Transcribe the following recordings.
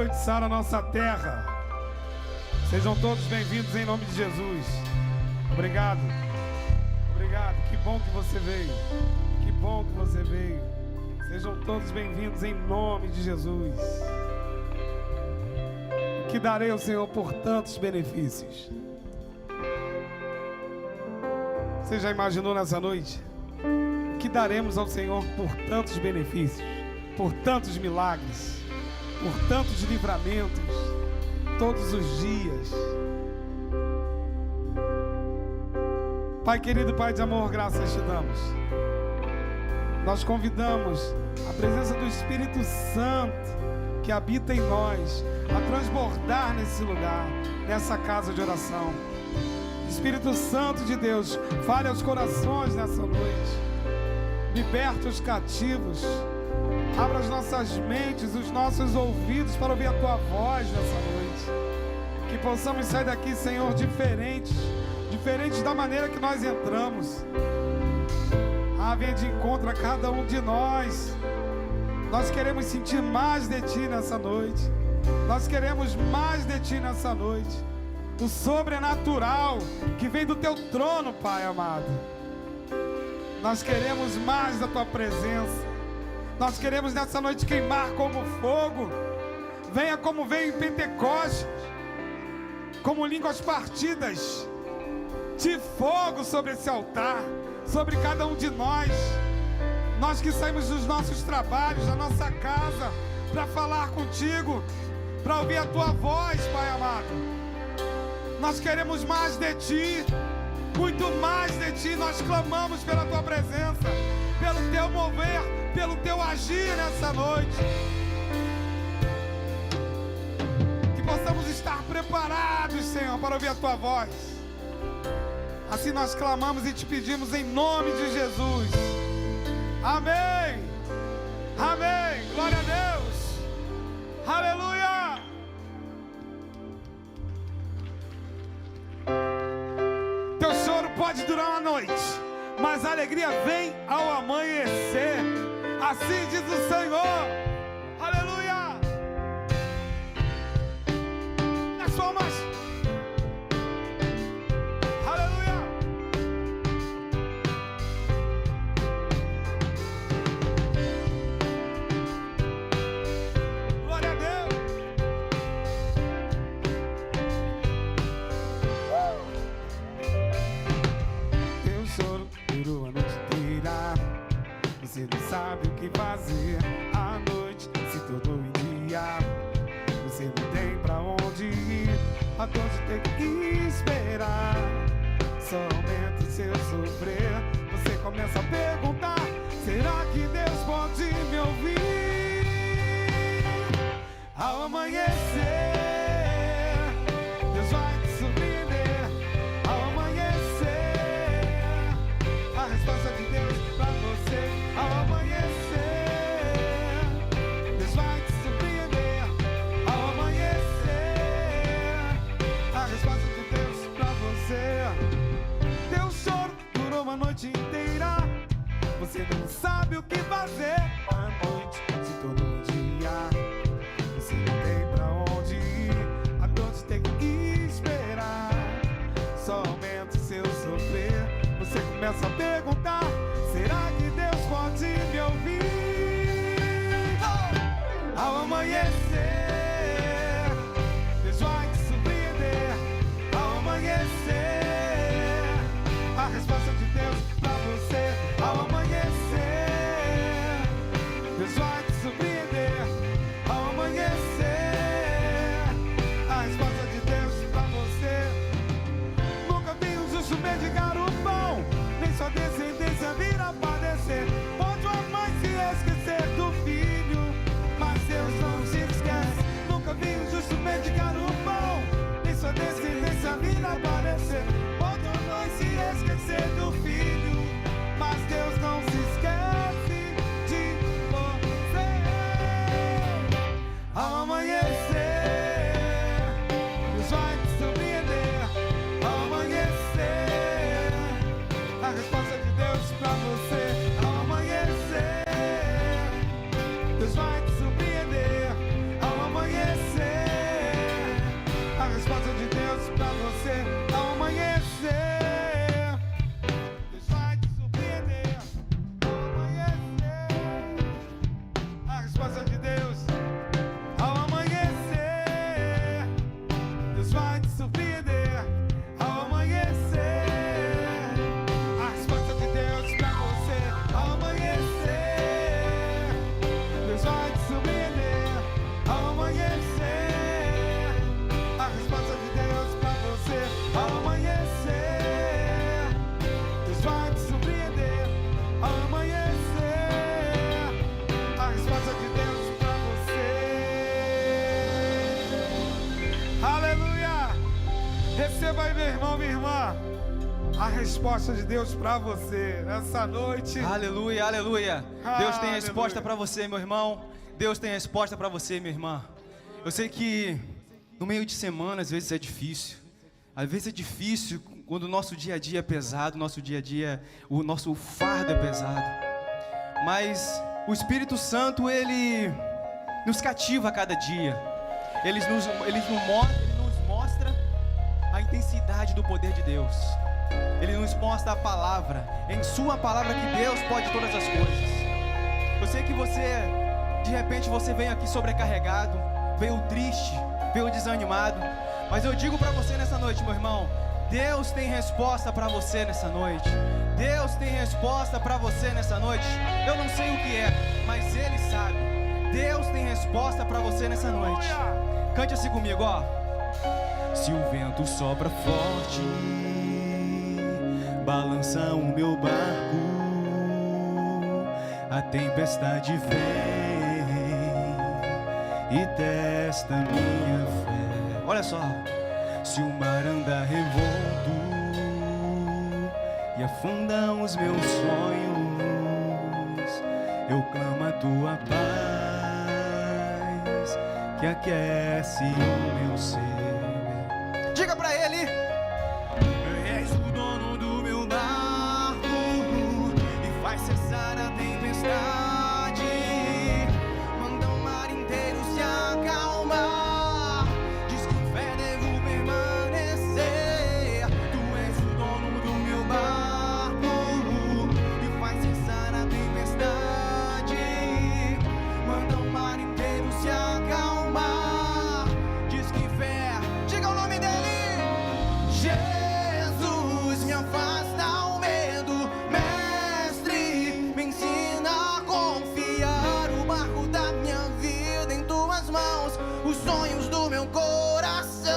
anoitizar a nossa terra. Sejam todos bem-vindos em nome de Jesus. Obrigado. Obrigado. Que bom que você veio. Que bom que você veio. Sejam todos bem-vindos em nome de Jesus. O que darei ao Senhor por tantos benefícios? Você já imaginou nessa noite? O que daremos ao Senhor por tantos benefícios? Por tantos milagres? Por tantos livramentos? Todos os dias. Pai querido, Pai de amor, graças te damos. Nós convidamos a presença do Espírito Santo que habita em nós a transbordar nesse lugar, nessa casa de oração. Espírito Santo de Deus, fale aos corações nessa noite. Liberta os cativos. Abra as nossas mentes, os nossos ouvidos para ouvir a Tua voz nessa noite. Que possamos sair daqui, Senhor, diferentes da maneira que nós entramos. Venha de encontro a cada um de nós. Nós queremos sentir mais de Ti nessa noite. Nós queremos mais de Ti nessa noite. O sobrenatural que vem do Teu trono, Pai amado. Nós queremos mais da Tua presença. Nós queremos nessa noite queimar como fogo. Venha como veio em Pentecostes, como línguas partidas de fogo sobre esse altar, sobre cada um de nós. Nós que saímos dos nossos trabalhos, da nossa casa, para falar contigo, para ouvir a Tua voz, Pai amado. Nós queremos mais de Ti, muito mais de Ti. Nós clamamos pela Tua presença, pelo Teu mover, pelo Teu agir nessa noite. Que possamos estar preparados, Senhor, para ouvir a Tua voz. Assim nós clamamos e Te pedimos em nome de Jesus. Amém. Amém. Glória a Deus. Aleluia. Teu choro pode durar uma noite, mas a alegria vem ao amanhecer. Assim diz o Senhor. Aleluia. Nas palmas. Aleluia. Glória a Deus. Teu choro durou a noite inteira. Você não sabe o que fazer à noite se tornou em dia. Você não tem pra onde ir, a dor de ter que esperar só aumenta o seu sofrer. Você começa a perguntar: será que Deus pode me ouvir? Ao amanhecer, Deus vai te surpreender. Ao amanhecer, a resposta de Deus pra você. Ao amanhecer, Deus vai te surpreender. Ao amanhecer, a resposta de Deus pra você. Teu choro durou uma noite inteira. Você não sabe o que fazer. A noite se tornou um dia. Você não tem pra onde ir, a dor de ter que esperar só aumenta o seu sofrer. Você começa a perguntar: será que Deus pode me ouvir? Ao amanhecer, Deus vai te surpreender. Ao amanhecer, a resposta de Deus pra você. Ao amanhecer, Deus vai te surpreender. Ao amanhecer, a resposta de Deus pra você. Nunca vi um justo mendigar o pão, nem sua descendência vir a padecer. Pode uma mãe se esquecer do filho, mas Deus não se esquece. resposta de Deus. Ao amanhecer, Deus vai te surpreender. Ao amanhecer, a resposta de Deus pra você. Ao amanhecer, Deus vai te surpreender. Ao amanhecer, a resposta de Deus pra você. Ao amanhecer, Deus vai te surpreender. Ao amanhecer, a resposta de Deus pra você. Aleluia! Receba aí, meu irmão, minha irmã, a resposta de Deus pra você nessa noite. Aleluia, aleluia. Deus tem resposta pra você, meu irmão. Deus tem resposta pra você, minha irmã. Eu sei que no meio de semana às vezes é difícil. Às vezes é difícil quando o nosso dia a dia é pesado, o nosso fardo é pesado. Mas o Espírito Santo, ele nos cativa a cada dia. Ele nos mostra a intensidade do poder de Deus. Ele nos mostra a palavra, em sua palavra, que Deus pode todas as coisas. Eu sei que de repente você veio aqui sobrecarregado, veio triste, veio desanimado, mas eu digo para você nessa noite, meu irmão, Deus tem resposta para você nessa noite. Deus tem resposta para você nessa noite. Eu não sei o que é, mas Ele sabe. Deus tem resposta para você nessa noite. Cante assim comigo, ó. Se o vento sopra forte, balança o meu barco, a tempestade vem e testa minha fé. Olha só. Se o mar anda revolto e afundam os meus sonhos, eu clamo a tua paz que aquece o meu ser. Diga pra ele: és o dono do meu barco e faz cessar a tempestade, manda o mar inteiro se acalmar, diz que em fé devo permanecer. Tu és o dono do meu barco e faz cessar a tempestade, manda o mar inteiro se acalmar, diz que em fé. Diga o nome dele. Jesus, me afasta o medo, mestre, me ensina a confiar, o barco da minha vida em tuas mãos, os sonhos do meu coração.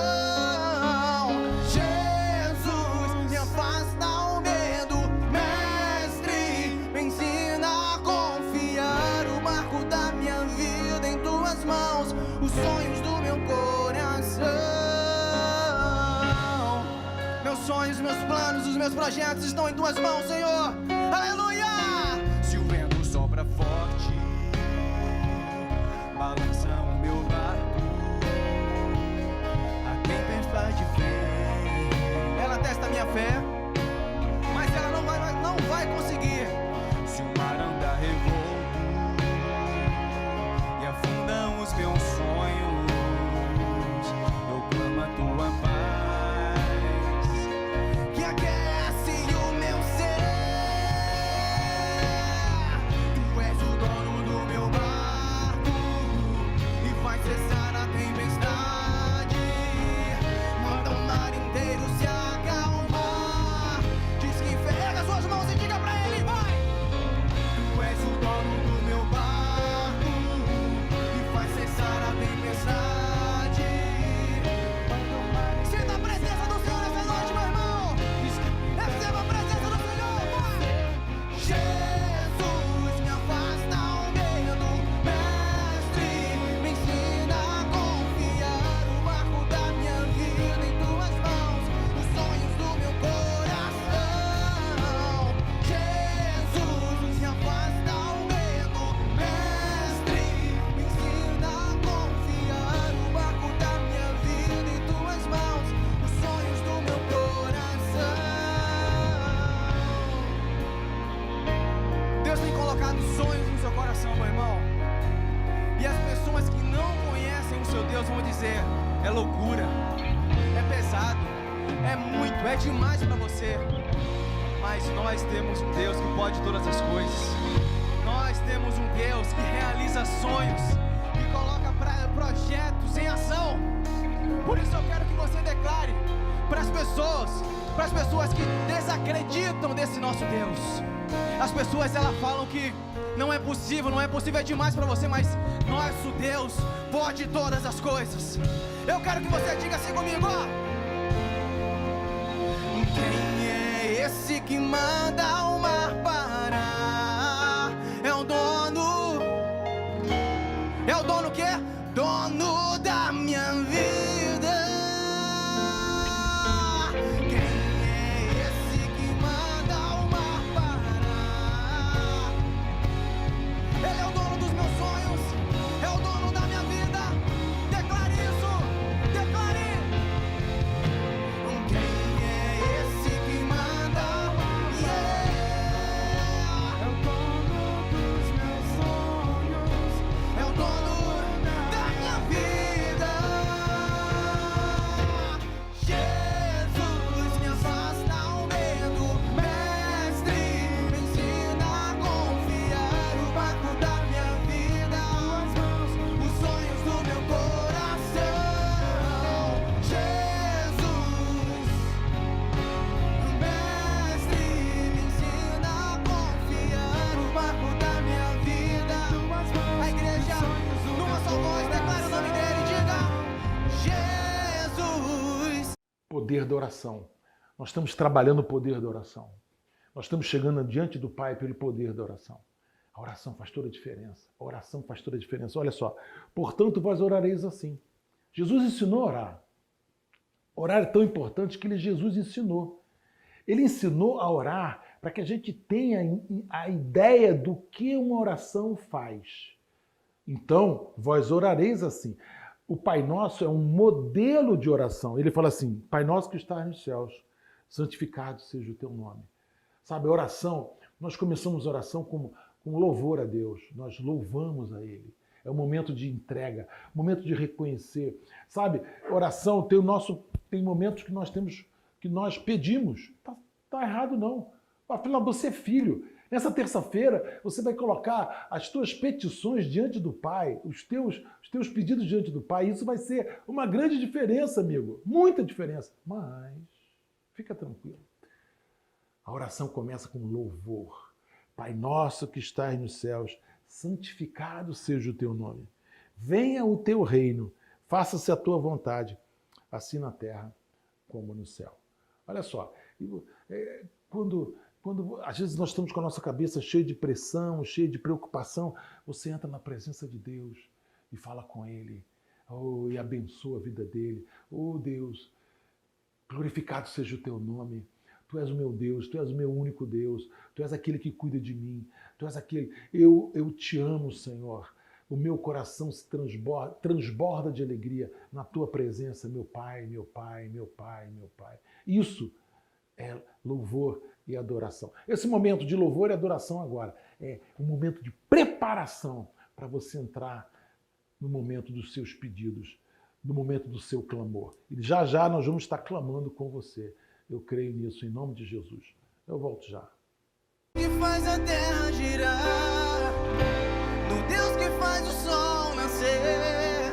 Jesus, me afasta o medo, mestre, me ensina a confiar, o barco da minha vida em tuas mãos, os sonhos do meu coração. Meus sonhos, meus planos, os meus projetos estão em tuas mãos, Senhor. Aleluia! Se o vento sopra forte, balança o meu barco, a tempestade vem, ela testa a minha fé, mas ela não vai conseguir. Se o mar anda revolto e afundam os meus sonhos, eu clamo a tua paz que aquece o meu ser. Tu és o dono do meu barco e faz cessar a tempestade, manda o mar inteiro se acalmar, diz que pega suas mãos e diga pra ele, vai! Tu és o dono do meu barco e faz cessar a tempestade, manda o mar. Sinta a presença do Senhor nessa noite, meu irmão. Receba a presença do Senhor, vai! Jesus, me afasta o medo, mestre, me ensina a confiar, o barco da minha vida em tuas mãos, os sonhos do meu coração. Jesus, me afasta o medo, mestre, me ensina a confiar, o barco da minha vida em tuas mãos, os sonhos do meu coração. Deus tem colocado sonhos no seu coração, meu irmão. E as pessoas que não conhecem o seu Deus vão dizer: é loucura, é pesado, é muito, é demais para você. Mas nós temos um Deus que pode todas as coisas. Nós temos um Deus que realiza sonhos, que coloca projetos em ação. Por isso eu quero que você declare para as pessoas que desacreditam desse nosso Deus. As pessoas, elas falam que não é possível é demais para você, mas nosso Deus pode todas as coisas. Eu quero que você diga assim comigo, ó. Quem é esse que manda o mar parar? É o dono o quê? Dono da minha vida. Quem é esse que manda o mar parar? Ele é o dono dos meus sonhos, é o dono da minha vida. Declare isso, declare. Quem é esse que manda? É o dono dos meus sonhos, é o dono da minha vida. Jesus, me afasta o medo, mestre, me ensina a confiar o barco da minha vida, os sonhos do meu coração. Jesus, mestre, me ensina a confiar o barco da minha vida. A igreja, numa só voz, declara o nome dele, diga: Jesus. Poder da oração. Nós estamos trabalhando o poder da oração. Nós estamos chegando diante do Pai pelo poder da oração. A oração faz toda a diferença. A oração faz toda a diferença. Olha só. Portanto, vós orareis assim. Jesus ensinou a orar. Orar é tão importante que Jesus ensinou. Ele ensinou a orar para que a gente tenha a ideia do que uma oração faz. Então, vós orareis assim. O Pai Nosso é um modelo de oração. Ele fala assim: Pai Nosso que estás nos céus, santificado seja o teu nome. Sabe, a oração, nós começamos a oração com louvor a Deus. Nós louvamos a Ele. É um momento de entrega, um momento de reconhecer. Sabe, oração tem momentos que nós pedimos. Tá errado não. Afinal, você é filho. Nessa terça-feira, você vai colocar as tuas petições diante do Pai, os teus pedidos diante do Pai. Isso vai ser uma grande diferença, amigo. Muita diferença. Mas, fica tranquilo. A oração começa com louvor. Pai nosso que estás nos céus, santificado seja o teu nome. Venha o teu reino, faça-se a tua vontade, assim na terra como no céu. Olha só, quando às vezes nós estamos com a nossa cabeça cheia de pressão, cheia de preocupação, você entra na presença de Deus e fala com Ele, e abençoa a vida dele. Deus, glorificado seja o teu nome. Tu és o meu Deus, tu és o meu único Deus, tu és aquele que cuida de mim, tu és aquele... Eu te amo, Senhor. O meu coração se transborda de alegria na tua presença, meu Pai, meu Pai, meu Pai, meu Pai. Isso é louvor e adoração. Esse momento de louvor e adoração agora é um momento de preparação para você entrar no momento dos seus pedidos, no momento do seu clamor. E já já nós vamos estar clamando com você. Eu creio nisso, em nome de Jesus. Eu volto já. Que faz a terra girar, no Deus que faz o sol nascer,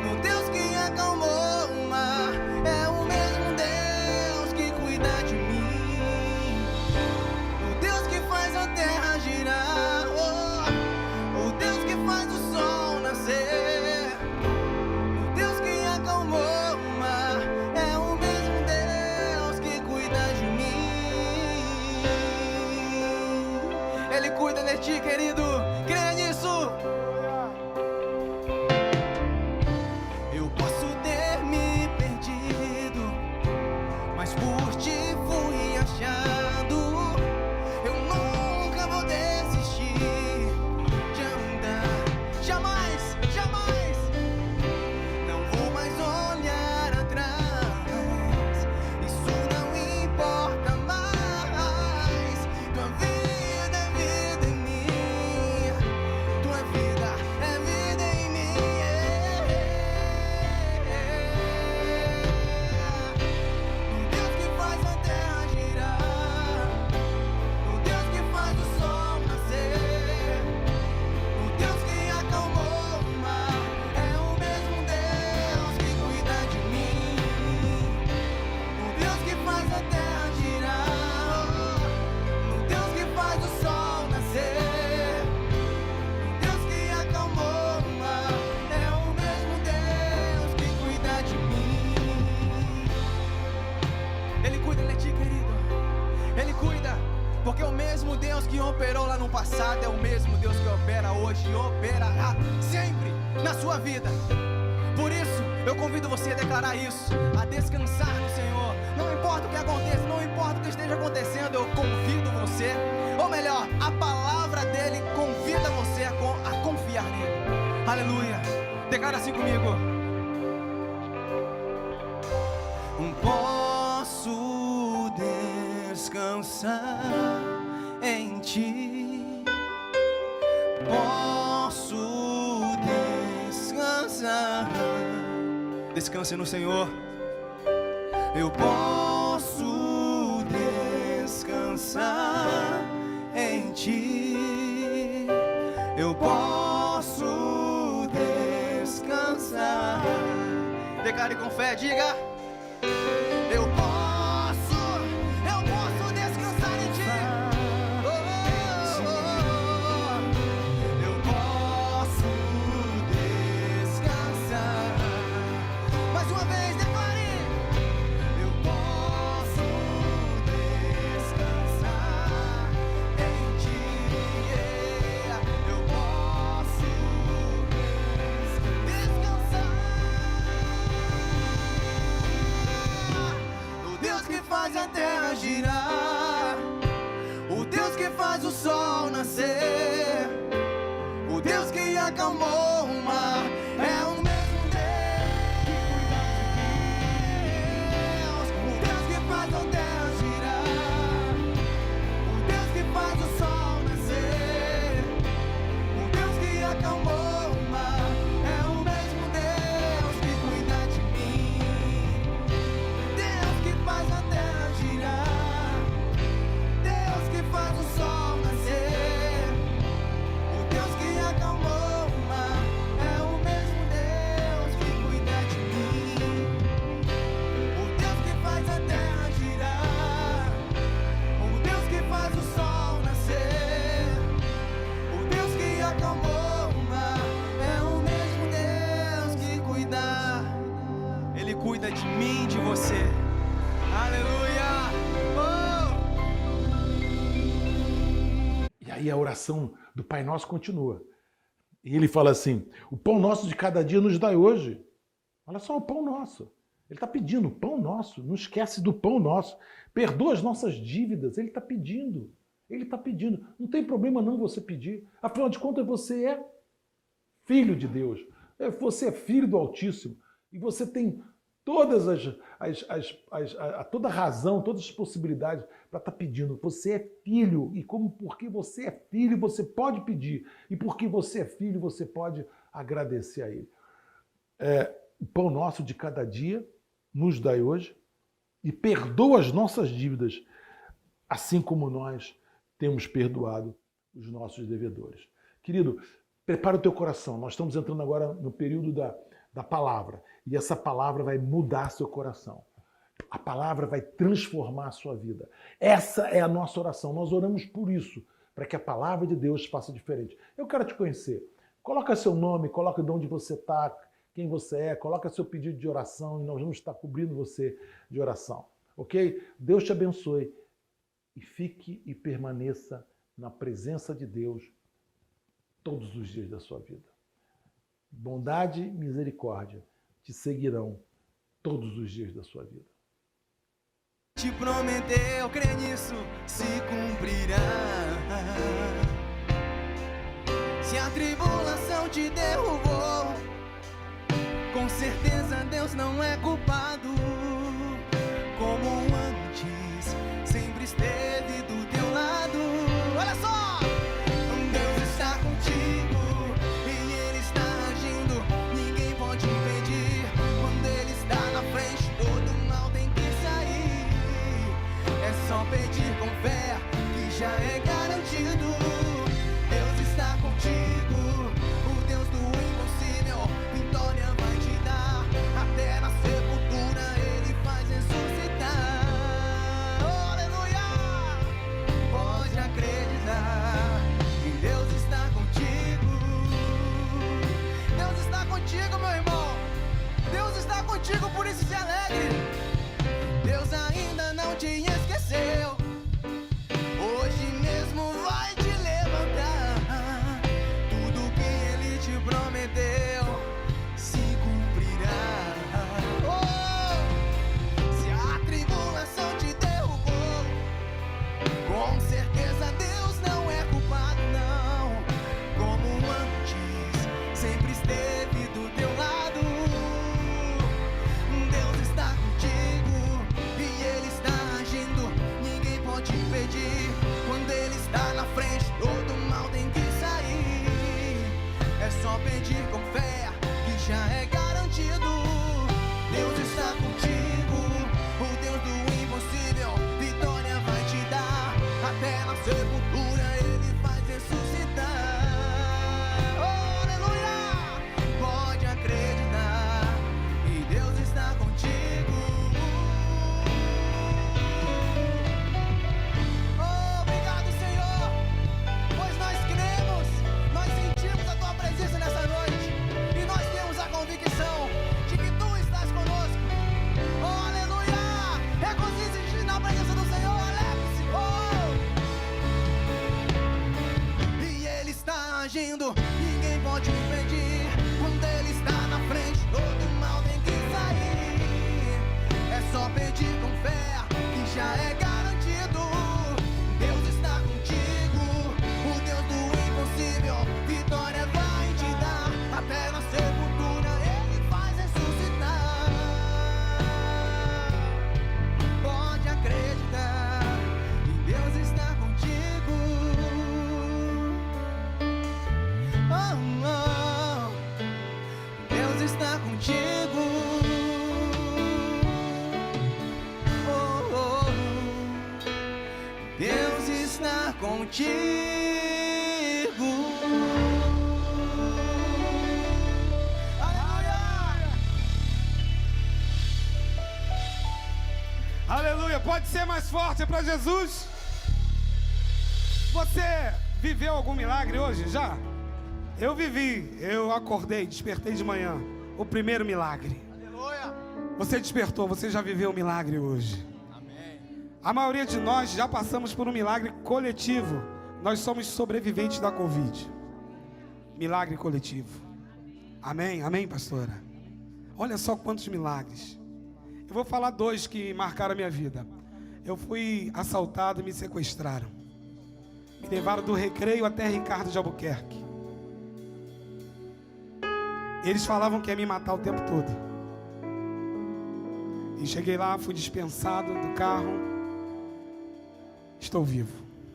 no Deus que acalmou o mar, é o mesmo Deus que cuida de mim, o Deus que faz a terra girar, o Deus que faz o sol nascer, o Deus que acalmou o mar, é o mesmo Deus que cuida de mim. Ele cuida de ti, querido. passado é o mesmo Deus que opera hoje e operará sempre na sua vida. Por isso, eu convido você a declarar isso, a descansar no Senhor. Não importa o que aconteça, não importa o que esteja acontecendo, eu convido você, ou melhor, a palavra dele convida você a confiar nele. Aleluia. Declara assim comigo. Posso descansar em ti. Posso descansar. Descanse no Senhor. Eu posso descansar em ti. Eu posso descansar. Declare com fé, diga. Eu posso descansar em ti. Eu posso descansar. Mais uma vez, declare. Eu posso descansar em ti. Eu posso descansar. O Deus que faz a terra girar, o Deus que faz o sol nascer, o Deus que acalmou o mar, é o mesmo Deus. O Deus que faz a terra girar, o Deus que faz o sol nascer, o Deus que acalmou o mar, é o mesmo Deus que cuida de mim. Deus que faz a terra girar, Deus que faz o sol nascer, o Deus que acalmou o mar, é o mesmo Deus que cuida de mim. O Deus que faz a terra girar, o Deus que faz o sol nascer, o Deus que acalmou o mar, é o mesmo Deus que cuida. Ele cuida de mim, de você. Aleluia! E aí a oração do Pai Nosso continua. E ele fala assim, o pão nosso de cada dia nos dai hoje. Olha só, o pão nosso. Ele está pedindo o pão nosso, não esquece do pão nosso. Perdoa as nossas dívidas, ele está pedindo. Ele está pedindo. Não tem problema não você pedir. Afinal de contas, você é filho de Deus. Você é filho do Altíssimo. E você tem todas toda a razão, todas as possibilidades para estar pedindo. Você é filho. E porque você é filho, você pode pedir. E porque você é filho, você pode agradecer a Ele. O pão nosso de cada dia nos dai hoje e perdoa as nossas dívidas, assim como nós temos perdoado os nossos devedores. Querido, prepara o teu coração. Nós estamos entrando agora no período da palavra. E essa palavra vai mudar seu coração. A palavra vai transformar a sua vida. Essa é a nossa oração. Nós oramos por isso, para que a palavra de Deus faça diferente. Eu quero te conhecer. Coloca seu nome, coloca de onde você está, quem você é, coloca seu pedido de oração e nós vamos estar cobrindo você de oração. Ok? Deus te abençoe e fique e permaneça na presença de Deus todos os dias da sua vida. Bondade e misericórdia te seguirão todos os dias da sua vida. Te prometeu, crê nisso, se cumprirá. Se a tribulação te derrubou, com certeza Deus não é culpado. Como antes, sempre esteve do teu lado. Olha só! Deus está contigo e Ele está agindo. Ninguém pode impedir. Quando Ele está na frente, todo mal tem que sair. É só pedir com fé que já é garantido. Deus está contigo, o Deus do impossível, vitória vai te dar. Até na sepultura Ele faz ressuscitar. Oh, aleluia! Pode acreditar que Deus está contigo. Deus está contigo, meu irmão. Deus está contigo, por isso se alegre. Deus ainda não te esqueceu. Hoje mesmo vai te levantar. esteve do teu lado. Deus está contigo e Ele está agindo. Ninguém pode impedir. Quando Ele está na frente, todo mal tem que sair. É só pedir com fé, que já é garantido. Deus está contigo, o Deus do impossível, vitória vai te dar. Até na sepultura Ele faz ressuscitar. Oh, aleluia! Pode acreditar, e Deus está contigo. Oh, obrigado, Senhor, pois nós cremos, nós sentimos a Tua presença nessa noite, e nós temos a convicção de que Tu estás conosco. Oh, aleluia! Regozije-se na presença do Senhor, alegre-se. Oh! E Ele está agindo, ninguém pode impedir. Quando Ele está na frente, todo mal tem que sair. É só pedir com fé, que já é garantido. Deus está contigo, o Deus do impossível, vitória vai te dar. Até na sepultura Ele faz ressuscitar. Pode acreditar, e Deus está contigo. Oh, oh, Deus está contigo. Oh, oh, Deus está contigo. Aleluia! Aleluia. Pode ser mais forte para Jesus. Você viveu algum milagre hoje já? Eu vivi. Eu acordei, despertei de manhã. O primeiro milagre. Aleluia! Você despertou, você já viveu um milagre hoje. Amém. A maioria de nós já passamos por um milagre coletivo. Nós somos sobreviventes da Covid. Milagre coletivo. Amém? Amém, pastora? Olha só quantos milagres. Eu vou falar dois que marcaram a minha vida. Eu fui assaltado e me sequestraram. Me levaram do Recreio até Ricardo de Albuquerque. Eles falavam que ia me matar o tempo todo. E cheguei lá, fui dispensado do carro. Estou vivo.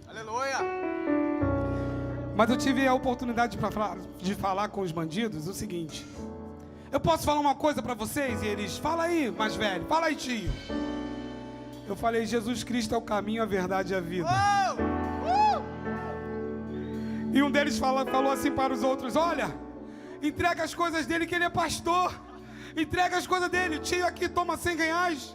Aleluia! Mas eu tive a oportunidade de falar com os bandidos o seguinte: eu posso falar uma coisa para vocês? E eles, fala aí, mais velho, fala aí, tio. Eu falei, Jesus Cristo é o caminho, a verdade e a vida. E um deles falou assim para os outros: olha, entrega as coisas dele, que ele é pastor. Entrega as coisas dele, tio aqui, toma R$100.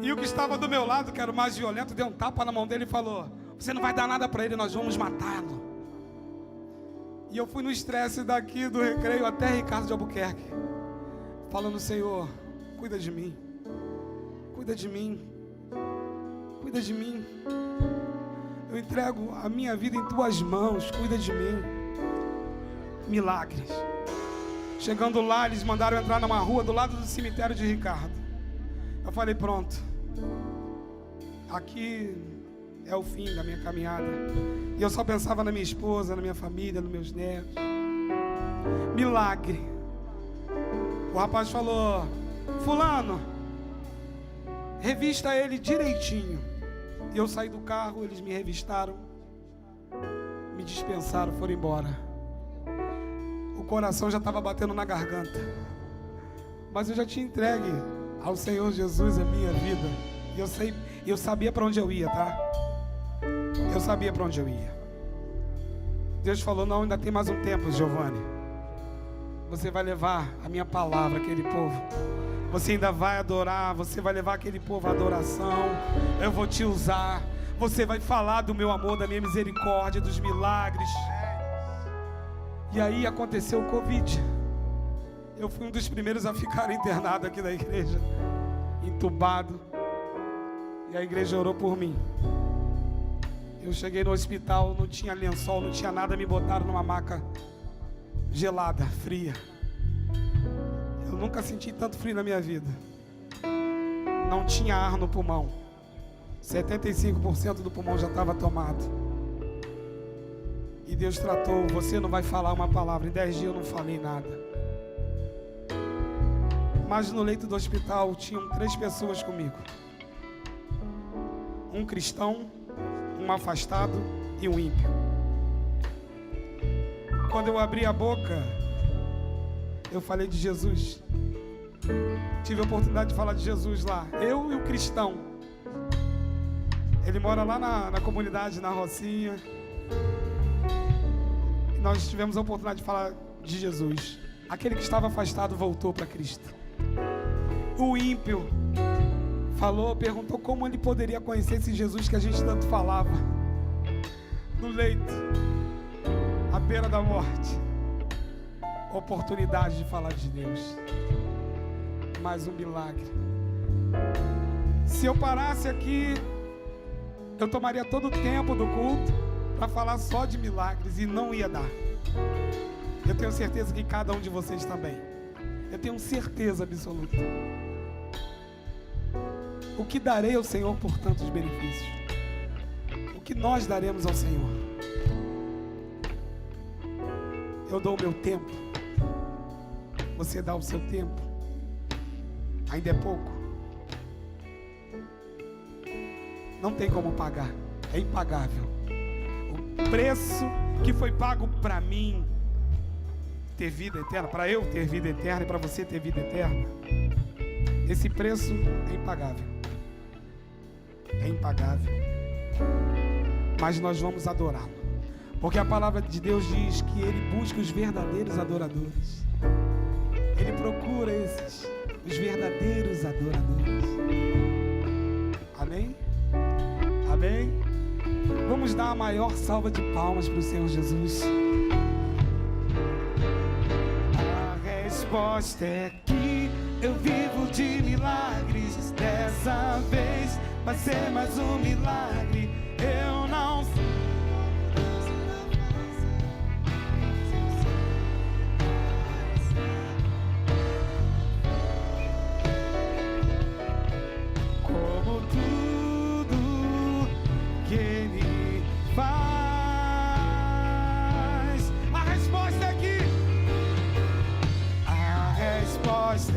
E o que estava do meu lado, que era o mais violento, deu um tapa na mão dele e falou: você não vai dar nada para ele, nós vamos matá-lo. E eu fui no estresse daqui do Recreio até Ricardo de Albuquerque, falando: Senhor, cuida de mim. Cuida de mim. Cuida de mim. Eu entrego a minha vida em tuas mãos, cuida de mim. Milagres. Chegando lá, eles mandaram entrar numa rua do lado do cemitério de Ricardo. Eu falei: pronto, aqui é o fim da minha caminhada. E eu só pensava na minha esposa, na minha família, nos meus netos. Milagre. O rapaz falou: fulano, revista ele direitinho. E eu saí do carro, eles me revistaram, me dispensaram, foram embora. O coração já estava batendo na garganta, mas eu já tinha entregue ao Senhor Jesus a minha vida. E eu sabia para onde eu ia, tá? Eu sabia para onde eu ia. Deus falou: não, ainda tem mais um tempo, Giovanni. Você vai levar a minha palavra àquele povo. Você ainda vai adorar, você vai levar aquele povo à adoração. Eu vou te usar. Você vai falar do meu amor, da minha misericórdia, dos milagres. E aí aconteceu o Covid. Eu fui um dos primeiros a ficar internado aqui da igreja, entubado. E a igreja orou por mim. Eu cheguei no hospital, não tinha lençol, não tinha nada, me botaram numa maca gelada, fria. Eu nunca senti tanto frio na minha vida. Não tinha ar no pulmão. 75% do pulmão já estava tomado. E Deus tratou, você não vai falar uma palavra. Em 10 dias eu não falei nada. Mas no leito do hospital tinham 3 pessoas comigo. Um cristão, um afastado e um ímpio. Quando eu abri a boca, eu falei de Jesus. Tive a oportunidade de falar de Jesus lá. Eu e o cristão. Ele mora lá na comunidade, na Rocinha. E nós tivemos a oportunidade de falar de Jesus. Aquele que estava afastado voltou para Cristo. O ímpio falou, perguntou como ele poderia conhecer esse Jesus que a gente tanto falava. No leito, à beira da morte. Oportunidade de falar de Deus. Mais um milagre. Se eu parasse aqui, eu tomaria todo o tempo do culto para falar só de milagres e não ia dar. Eu tenho certeza que cada um de vocês também. Eu tenho certeza absoluta. O que darei ao Senhor por tantos benefícios? O que nós daremos ao Senhor? Eu dou o meu tempo. Você dá o seu tempo. Ainda é pouco. Não tem como pagar. É impagável. O preço que foi pago para mim ter vida eterna, para eu ter vida eterna e para você ter vida eterna, esse preço é impagável. É impagável. Mas nós vamos adorá-lo. Porque a palavra de Deus diz que Ele busca os verdadeiros adoradores. Ele procura esses, os verdadeiros adoradores. Amém? Amém? Vamos dar a maior salva de palmas para o Senhor Jesus. A resposta é que eu vivo de milagres. Dessa vez vai ser mais um milagre. Eu não sei como tudo que Ele faz. A resposta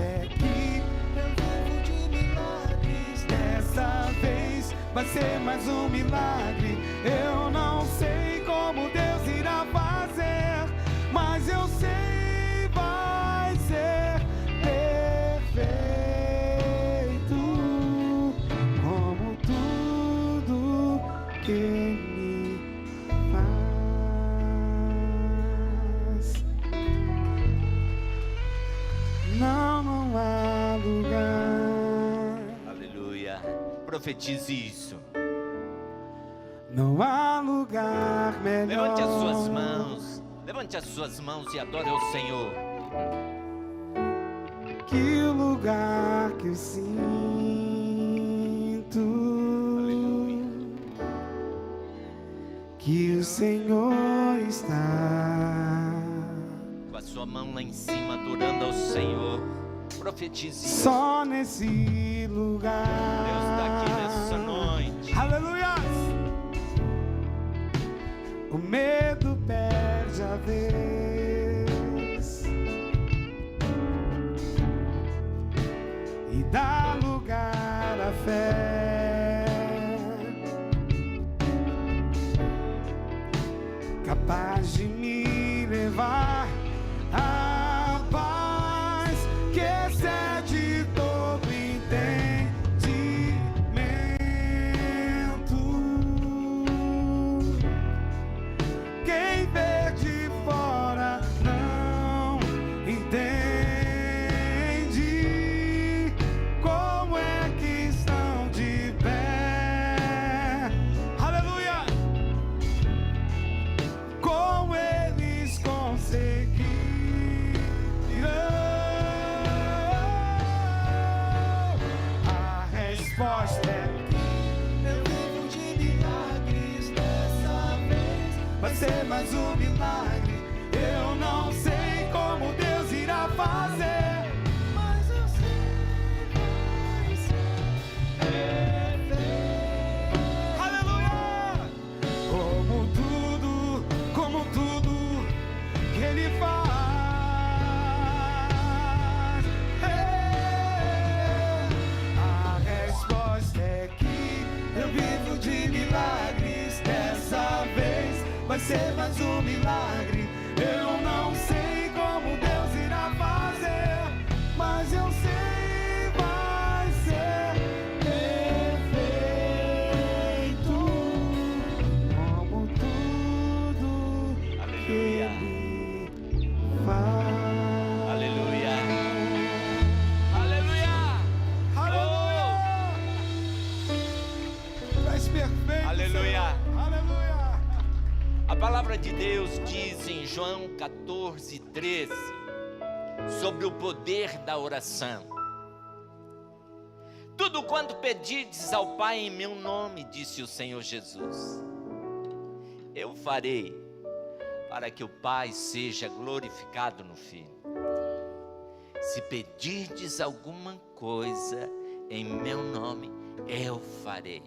é que eu vivo de milagres. Dessa vez vai ser mais um milagre. Eu não sei como Deus irá fazer, mas eu sei vai ser perfeito, como tudo que Ele faz. Não há lugar. Aleluia. Profetize isso. Não há lugar melhor. Levante as suas mãos. Levante as suas mãos e adore ao Senhor. Que lugar que eu sinto. Aleluia. Que o Senhor está. Com a sua mão lá em cima, adorando ao Senhor. Profetize isso. Só nesse lugar. Deus está aqui nessa noite. Aleluia. O medo perde a vez e dá lugar à fé, capaz de me levar à paz que excede todo entendimento. Quem vê de fora não entende como é que estão de pé. Aleluia! Como eles conseguiram. A resposta é que eu vivo de milagres. Dessa vez vai ser mais um milagre. Eu não sei como Deus irá fazer, mas eu sei vai ser perfeito. Aleluia! Como tudo Deus diz em João 14:13, sobre o poder da oração. Tudo quanto pedirdes ao Pai em meu nome, disse o Senhor Jesus, eu farei, para que o Pai seja glorificado no Filho. Se pedirdes alguma coisa em meu nome, eu farei.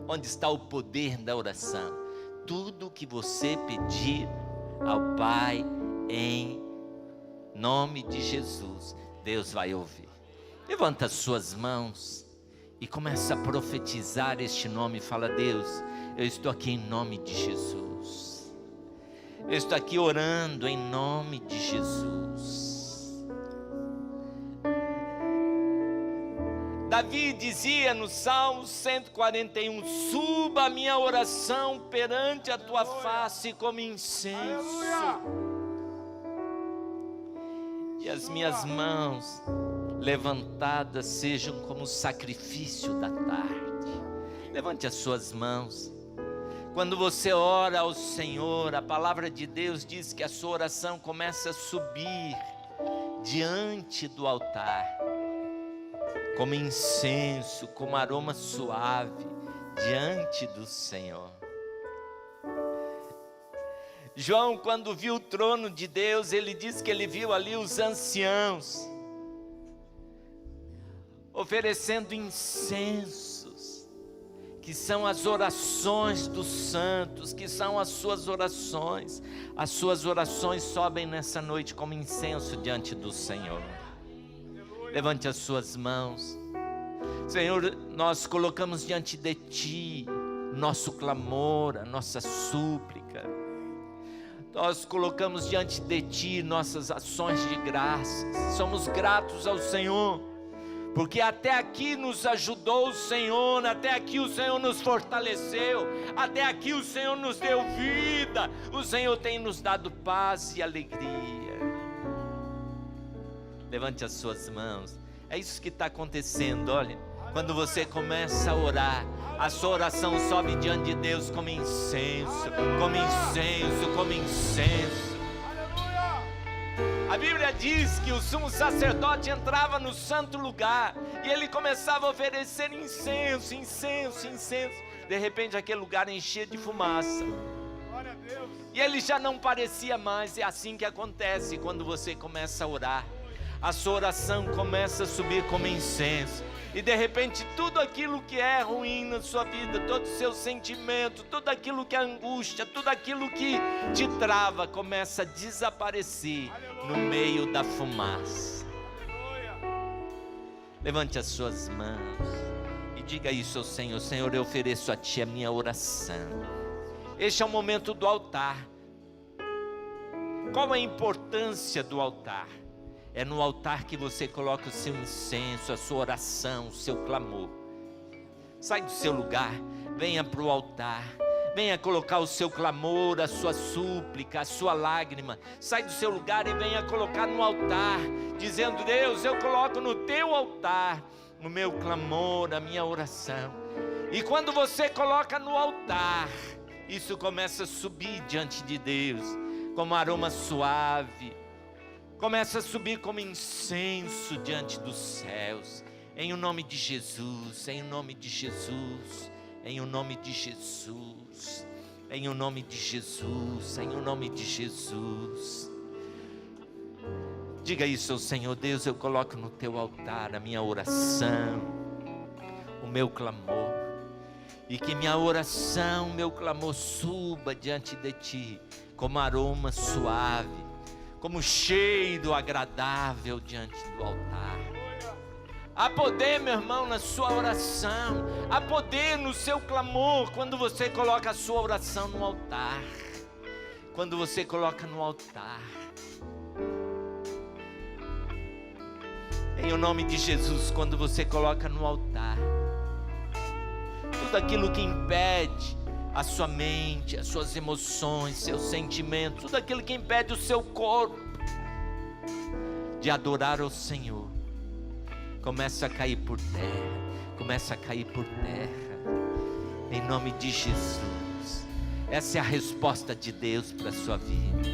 Onde está o poder da oração? Tudo que você pedir ao Pai em nome de Jesus, Deus vai ouvir. Levanta as suas mãos e começa a profetizar este nome. Fala: Deus, eu estou aqui em nome de Jesus. Eu estou aqui orando em nome de Jesus. Davi dizia no Salmo 141, suba a minha oração perante a tua face como incenso. E as minhas mãos levantadas sejam como sacrifício da tarde. Levante as suas mãos. Quando você ora ao Senhor, a palavra de Deus diz que a sua oração começa a subir diante do altar, como incenso, como aroma suave, diante do Senhor. João, quando viu o trono de Deus, ele diz que ele viu ali os anciãos oferecendo incensos, que são as orações dos santos, que são as suas orações. As suas orações sobem nessa noite como incenso diante do Senhor. Levante as suas mãos. Senhor, nós colocamos diante de Ti nosso clamor, a nossa súplica. Nós colocamos diante de Ti nossas ações de graças. Somos gratos ao Senhor, porque até aqui nos ajudou o Senhor, até aqui o Senhor nos fortaleceu, até aqui o Senhor nos deu vida, o Senhor tem nos dado paz e alegria. Levante as suas mãos. É isso que está acontecendo, olha. Quando você começa a orar, a sua oração sobe diante de Deus como incenso, como incenso, como incenso. A Bíblia diz que o sumo sacerdote entrava no santo lugar e ele começava a oferecer incenso, incenso, incenso. De repente aquele lugar enchia de fumaça. E ele já não parecia mais. É assim que acontece quando você começa a orar. A sua oração começa a subir como incenso. E de repente tudo aquilo que é ruim na sua vida, todo o seu sentimento, tudo aquilo que é angústia, tudo aquilo que te trava, começa a desaparecer no meio da fumaça. Levante as suas mãos e diga isso ao Senhor: Senhor, eu ofereço a Ti a minha oração. Este é o momento do altar. Qual a importância do altar? É no altar que você coloca o seu incenso, a sua oração, o seu clamor. Sai do seu lugar, venha para o altar. Venha colocar o seu clamor, a sua súplica, a sua lágrima. Sai do seu lugar e venha colocar no altar, dizendo: Deus, eu coloco no teu altar o meu clamor, a minha oração. E quando você coloca no altar, isso começa a subir diante de Deus como aroma suave. Começa a subir como incenso diante dos céus. Em o nome de Jesus, em o nome de Jesus, em o nome de Jesus, em o nome de Jesus, em o nome de Jesus. Diga isso ao Senhor: Deus, eu coloco no teu altar a minha oração, o meu clamor. E que minha oração, meu clamor suba diante de Ti como aroma suave, como cheiro agradável diante do altar. Há poder, meu irmão, na sua oração. Há poder no seu clamor quando você coloca a sua oração no altar. Quando você coloca no altar. Em o nome de Jesus, quando você coloca no altar, tudo aquilo que impede a sua mente, as suas emoções, seus sentimentos, tudo aquilo que impede o seu corpo de adorar ao Senhor, começa a cair por terra, começa a cair por terra, em nome de Jesus. Essa é a resposta de Deus para a sua vida.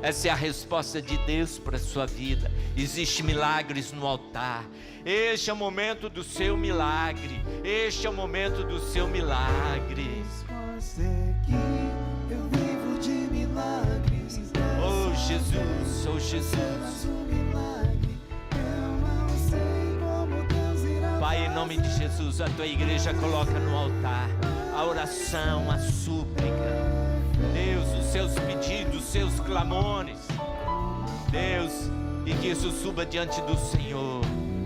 Essa é a resposta de Deus para a sua vida. Existem milagres no altar. Este é o momento do seu milagre. Este é o momento do seu milagre. Eu vivo de milagres. Oh Jesus, oh Jesus. Pai, em nome de Jesus, a tua igreja coloca no altar a oração, a súplica. Deus, os seus pedidos, os seus clamores. Deus, e que isso suba diante do Senhor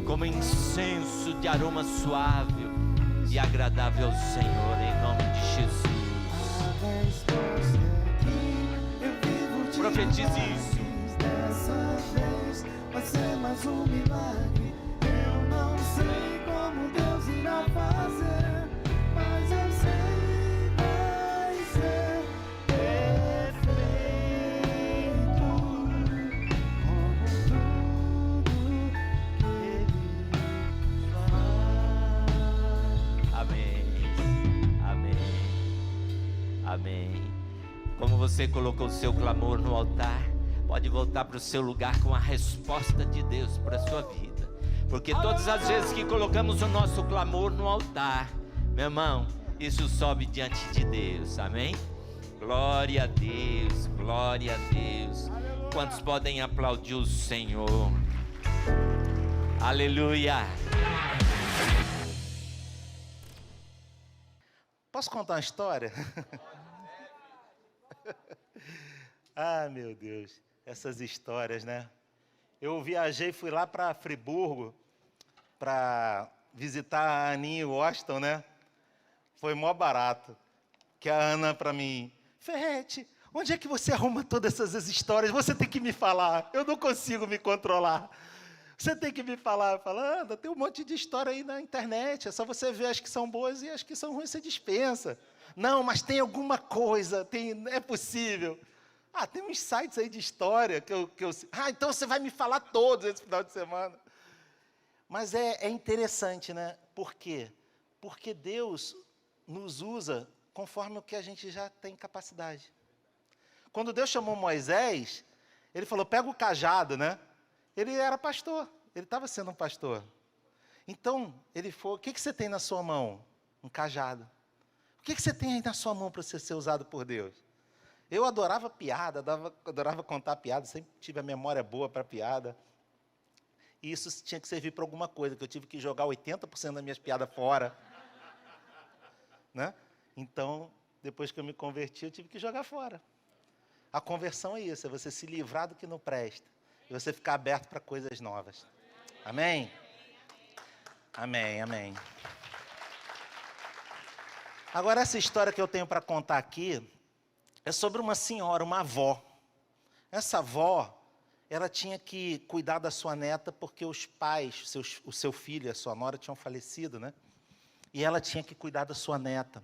como incenso de aroma suave e agradável ao Senhor, em nome de Jesus. Profetize isso. Dessa vez vai ser mais um milagre. Eu não sei como Deus irá fazer, mas eu sei vai ser perfeito, como tudo que Ele faz. Amém, amém, amém. Como você colocou o seu clamor no altar, pode voltar para o seu lugar com a resposta de Deus para a sua vida. Porque todas as vezes que colocamos o nosso clamor no altar, meu irmão, isso sobe diante de Deus, amém? Glória a Deus, glória a Deus. Quantos podem aplaudir o Senhor? Aleluia. Posso contar uma história? Ah, meu Deus, essas histórias, né? Eu viajei, fui lá para Friburgo para visitar a Aninha e o Washington, né? Foi mó barato. Que a Ana para mim, Ferrete, onde é que você arruma todas essas histórias? Você tem que me falar, eu não consigo me controlar. Você tem que me falar. Fala, Ana, tem um monte de história aí na internet, é só você ver as que são boas e as que são ruins você dispensa. Não, mas tem alguma coisa, é possível. Ah, tem uns sites aí de história que eu... Ah, então você vai me falar todos esse final de semana. Mas é interessante, né? Por quê? Porque Deus nos usa conforme o que a gente já tem capacidade. Quando Deus chamou Moisés, Ele falou, pega o cajado, né? Ele era pastor, ele estava sendo um pastor. Então, ele falou, o que você tem na sua mão? Um cajado. O que você tem aí na sua mão para você ser usado por Deus? Eu adorava piada, adorava contar piada, sempre tive a memória boa para piada. E isso tinha que servir para alguma coisa, que eu tive que jogar 80% das minhas piadas fora. Né? Então, depois que eu me converti, eu tive que jogar fora. A conversão é isso, é você se livrar do que não presta. E você ficar aberto para coisas novas. Amém? Amém, amém. Agora, essa história que eu tenho para contar aqui é sobre uma senhora, uma avó. Essa avó, ela tinha que cuidar da sua neta porque os pais, o seu filho e a sua nora tinham falecido, né? E ela tinha que cuidar da sua neta.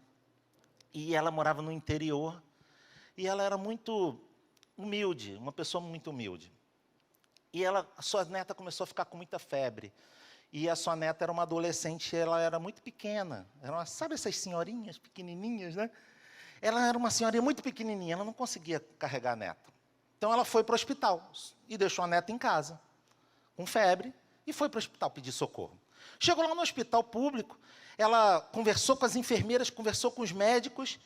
E ela morava no interior. E ela era muito humilde, uma pessoa muito humilde. E a sua neta começou a ficar com muita febre. E a sua neta era uma adolescente, ela era muito pequena. Sabe essas senhorinhas pequenininhas, né? Ela era uma senhorinha muito pequenininha, ela não conseguia carregar a neta. Então ela foi para o hospital e deixou a neta em casa, com febre, e foi para o hospital pedir socorro. Chegou lá no hospital público, ela conversou com as enfermeiras, conversou com os médicos,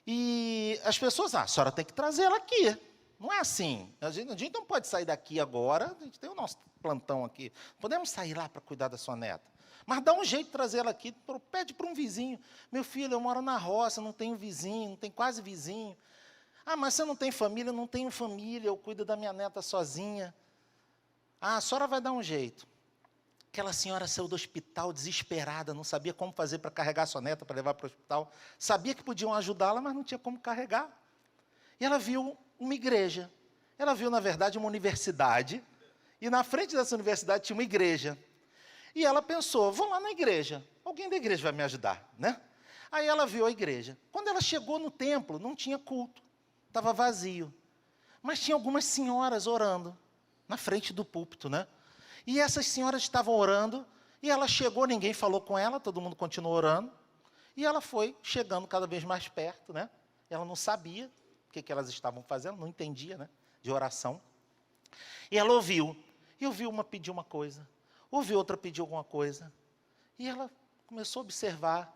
e as pessoas, a senhora tem que trazer ela aqui. Não é assim, a gente não pode sair daqui agora, a gente tem o nosso plantão aqui, podemos sair lá para cuidar da sua neta. Mas dá um jeito de trazer ela aqui, pede para um vizinho. Meu filho, eu moro na roça, não tenho vizinho, não tenho quase vizinho. Ah, mas você não tem família? Eu não tenho família, eu cuido da minha neta sozinha. Ah, a senhora vai dar um jeito. Aquela senhora saiu do hospital desesperada, não sabia como fazer para carregar a sua neta, para levar para o hospital. Sabia que podiam ajudá-la, mas não tinha como carregar. E ela viu uma igreja. Ela viu, na verdade, uma universidade. E na frente dessa universidade tinha uma igreja. E ela pensou, vou lá na igreja. Alguém da igreja vai me ajudar, né? Aí ela viu a igreja. Quando ela chegou no templo, não tinha culto. Estava vazio. Mas tinha algumas senhoras orando na frente do púlpito, né? E essas senhoras estavam orando, e ela chegou, ninguém falou com ela, todo mundo continuou orando, e ela foi chegando cada vez mais perto, né? Ela não sabia o que elas estavam fazendo, não entendia, né, de oração. E ela ouviu. E ouviu uma pedir uma coisa. Ouviu outra pedir alguma coisa. E ela começou a observar.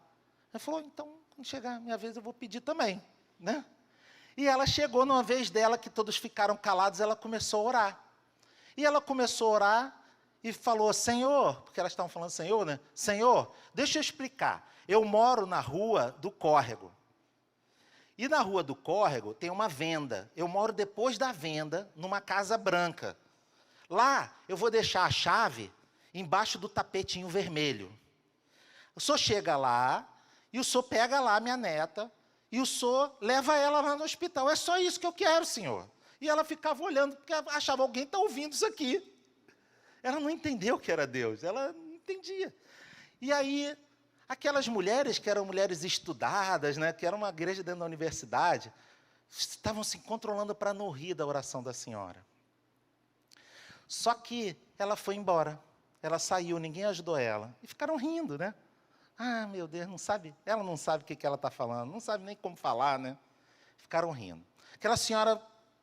Ela falou, então, quando chegar a minha vez, eu vou pedir também, né? E ela chegou numa vez dela, que todos ficaram calados, ela começou a orar. E ela começou a orar e falou, Senhor, porque elas estavam falando Senhor, né? Senhor, deixa eu explicar. Eu moro na rua do Córrego. E na rua do Córrego tem uma venda. Eu moro depois da venda, numa casa branca. Lá, eu vou deixar a chave embaixo do tapetinho vermelho. O senhor chega lá, e o senhor pega lá a minha neta, e o senhor leva ela lá no hospital. É só isso que eu quero, senhor. E ela ficava olhando, porque achava, alguém está ouvindo isso aqui. Ela não entendeu que era Deus, ela não entendia. E aí, aquelas mulheres que eram mulheres estudadas, né, que era uma igreja dentro da universidade, estavam se controlando para não rir da oração da senhora. Só que ela foi embora. Ela saiu, ninguém ajudou ela. E ficaram rindo, né? Ah, meu Deus, não sabe? Ela não sabe o que ela está falando, não sabe nem como falar, né? Ficaram rindo. Aquela senhora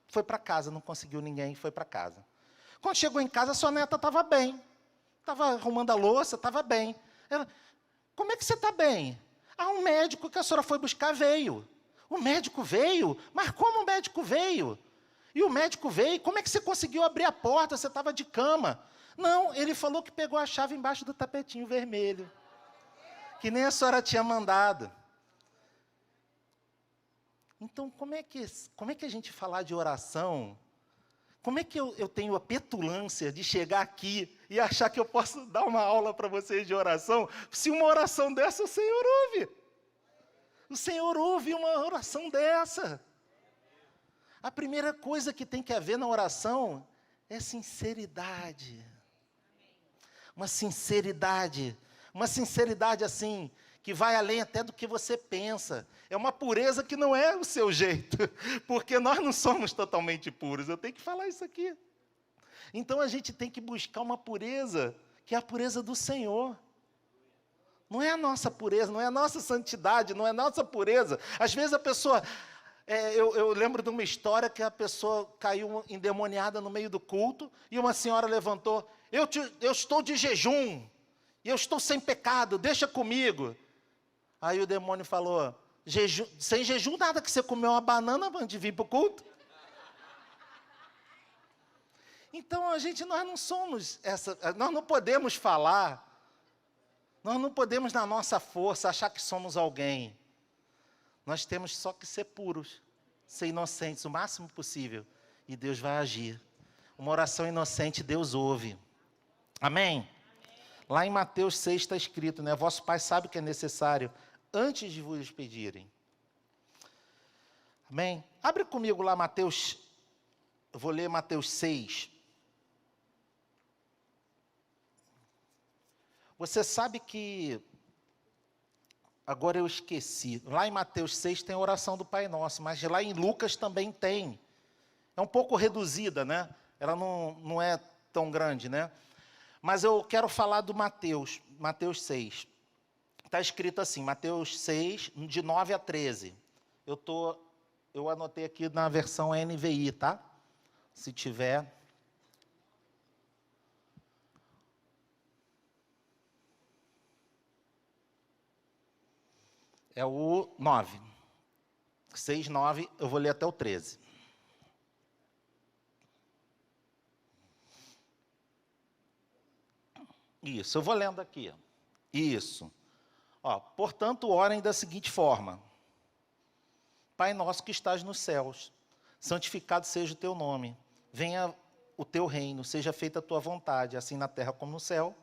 foi para casa, não conseguiu ninguém, foi para casa. Quando chegou em casa, a sua neta estava bem. Estava arrumando a louça, estava bem. Ela, como é que você está bem? Ah, um médico que a senhora foi buscar veio. O médico veio? Mas como o médico veio? E o médico veio, como é que você conseguiu abrir a porta? Você estava de cama. Não, ele falou que pegou a chave embaixo do tapetinho vermelho. Que nem a senhora tinha mandado. Então, como é que a gente falar de oração? Como é que eu tenho a petulância de chegar aqui e achar que eu posso dar uma aula para vocês de oração, se uma oração dessa o Senhor ouve? O Senhor ouve uma oração dessa. A primeira coisa que tem que haver na oração é sinceridade. Uma sinceridade assim, que vai além até do que você pensa. É uma pureza que não é o seu jeito, porque nós não somos totalmente puros. Eu tenho que falar isso aqui. Então, a gente tem que buscar uma pureza, que é a pureza do Senhor. Não é a nossa pureza, não é a nossa santidade, não é a nossa pureza. Às vezes a pessoa... eu lembro de uma história que a pessoa caiu endemoniada no meio do culto, e uma senhora levantou, eu estou de jejum, e eu estou sem pecado, deixa comigo. Aí o demônio falou, sem jejum nada, que você comeu uma banana antes de vir para o culto. Então, nós não somos nós não podemos falar, nós não podemos na nossa força achar que somos alguém. Nós temos só que ser puros, ser inocentes o máximo possível, e Deus vai agir. Uma oração inocente Deus ouve. Amém? Lá em Mateus 6 está escrito, né? Vosso Pai sabe o que é necessário antes de vos pedirem. Amém? Abre comigo lá Mateus, eu vou ler Mateus 6. Você sabe que, agora eu esqueci, lá em Mateus 6 tem a oração do Pai Nosso, mas lá em Lucas também tem. É um pouco reduzida, né? Ela não é tão grande, né? Mas eu quero falar do Mateus 6. Está escrito assim, Mateus 6, de 9 a 13. Eu anotei aqui na versão NVI, tá? Se tiver. É o 9. 6, 9, eu vou ler até o 13. Isso, eu vou lendo aqui. Isso. Portanto, orem da seguinte forma. Pai nosso que estás nos céus, santificado seja o teu nome. Venha o teu reino, seja feita a tua vontade, assim na terra como no céu.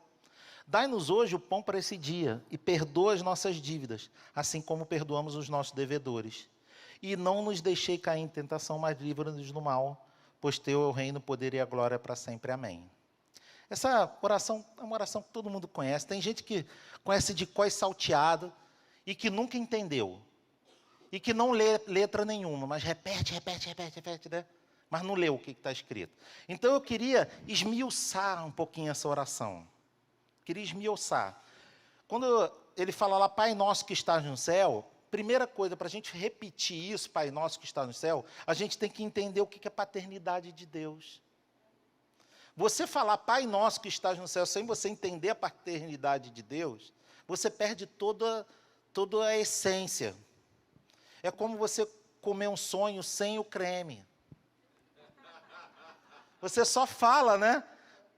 Dai-nos hoje o pão para esse dia, e perdoa as nossas dívidas, assim como perdoamos os nossos devedores. E não nos deixei cair em tentação, mas livra-nos do mal, pois teu é o reino, o poder e a glória para sempre. Amém. Essa oração é uma oração que todo mundo conhece. Tem gente que conhece de cós salteado e que nunca entendeu. E que não lê letra nenhuma, mas repete, né? Mas não leu o que está escrito. Então eu queria esmiuçar um pouquinho essa oração. Queria esmiuçar. Quando ele fala lá, Pai nosso que estás no céu, primeira coisa, para a gente repetir isso, Pai Nosso que está no céu, a gente tem que entender o que é paternidade de Deus. Você falar Pai Nosso que estás no céu sem você entender a paternidade de Deus, você perde toda a essência. É como você comer um sonho sem o creme. Você só fala, né?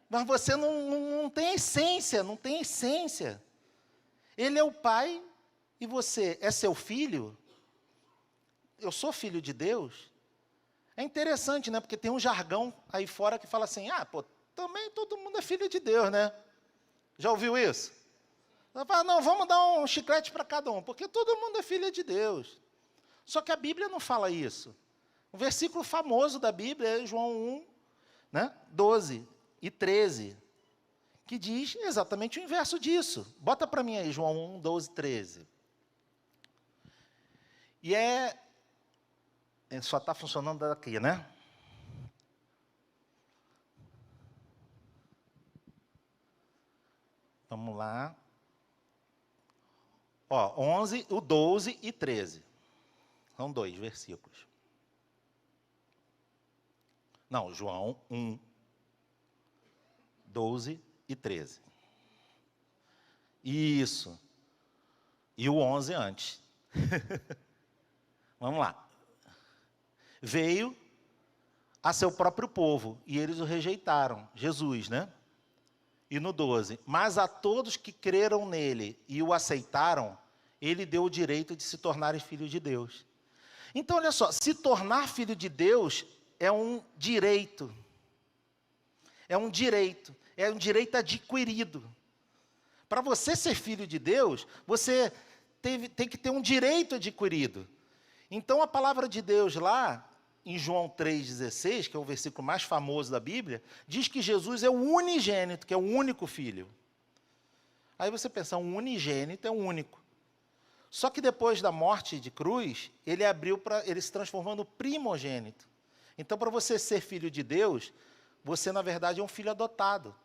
Mas você não tem essência, não tem essência. Ele é o Pai e você é seu filho. Eu sou filho de Deus. É interessante, né? Porque tem um jargão aí fora que fala assim, também todo mundo é filho de Deus, né? Já ouviu isso? Ela fala, não, vamos dar um chiclete para cada um, porque todo mundo é filho de Deus. Só que a Bíblia não fala isso. Um versículo famoso da Bíblia é João 1, né? 12 e 13, que diz exatamente o inverso disso. Bota para mim aí, João 1, 12, 13. E só está funcionando daqui, né? Vamos lá. 11, o 12 e 13. São 2 versículos. Não, João 1, 12 e 13. Isso. E o 11 antes. Vamos lá. Veio a seu próprio povo, e eles o rejeitaram. Jesus, né? E no 12. Mas a todos que creram nele e o aceitaram, ele deu o direito de se tornarem filhos de Deus. Então, olha só, se tornar filho de Deus é um direito. É um direito adquirido. Para você ser filho de Deus, você tem que ter um direito adquirido. Então, a palavra de Deus lá, em João 3,16, que é o versículo mais famoso da Bíblia, diz que Jesus é o unigênito, que é o único filho. Aí você pensa, um unigênito é um único. Só que depois da morte de cruz, ele se transformou no primogênito. Então, para você ser filho de Deus, você, na verdade, é um filho adotado,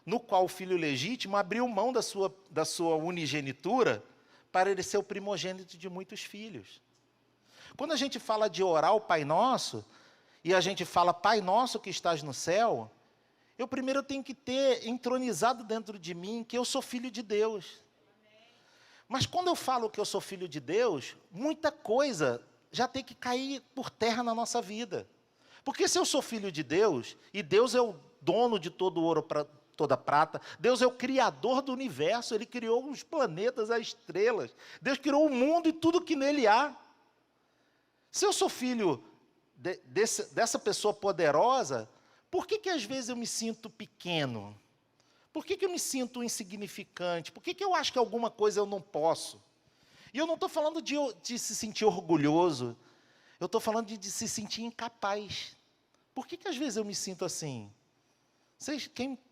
no qual o filho legítimo abriu mão da sua unigenitura para ele ser o primogênito de muitos filhos. Quando a gente fala de orar o Pai Nosso, e a gente fala Pai Nosso que estás no céu, eu primeiro tenho que ter entronizado dentro de mim que eu sou filho de Deus. Mas quando eu falo que eu sou filho de Deus, muita coisa já tem que cair por terra na nossa vida. Porque se eu sou filho de Deus, e Deus é o dono de todo o ouro, toda a prata, Deus é o criador do universo, Ele criou os planetas, as estrelas, Deus criou o mundo e tudo que nele há. Se eu sou filho dessa pessoa poderosa, por que às vezes eu me sinto pequeno? Por que eu me sinto insignificante? Por que eu acho que alguma coisa eu não posso? E eu não estou falando de se sentir orgulhoso, eu estou falando de se sentir incapaz. Por que às vezes eu me sinto assim?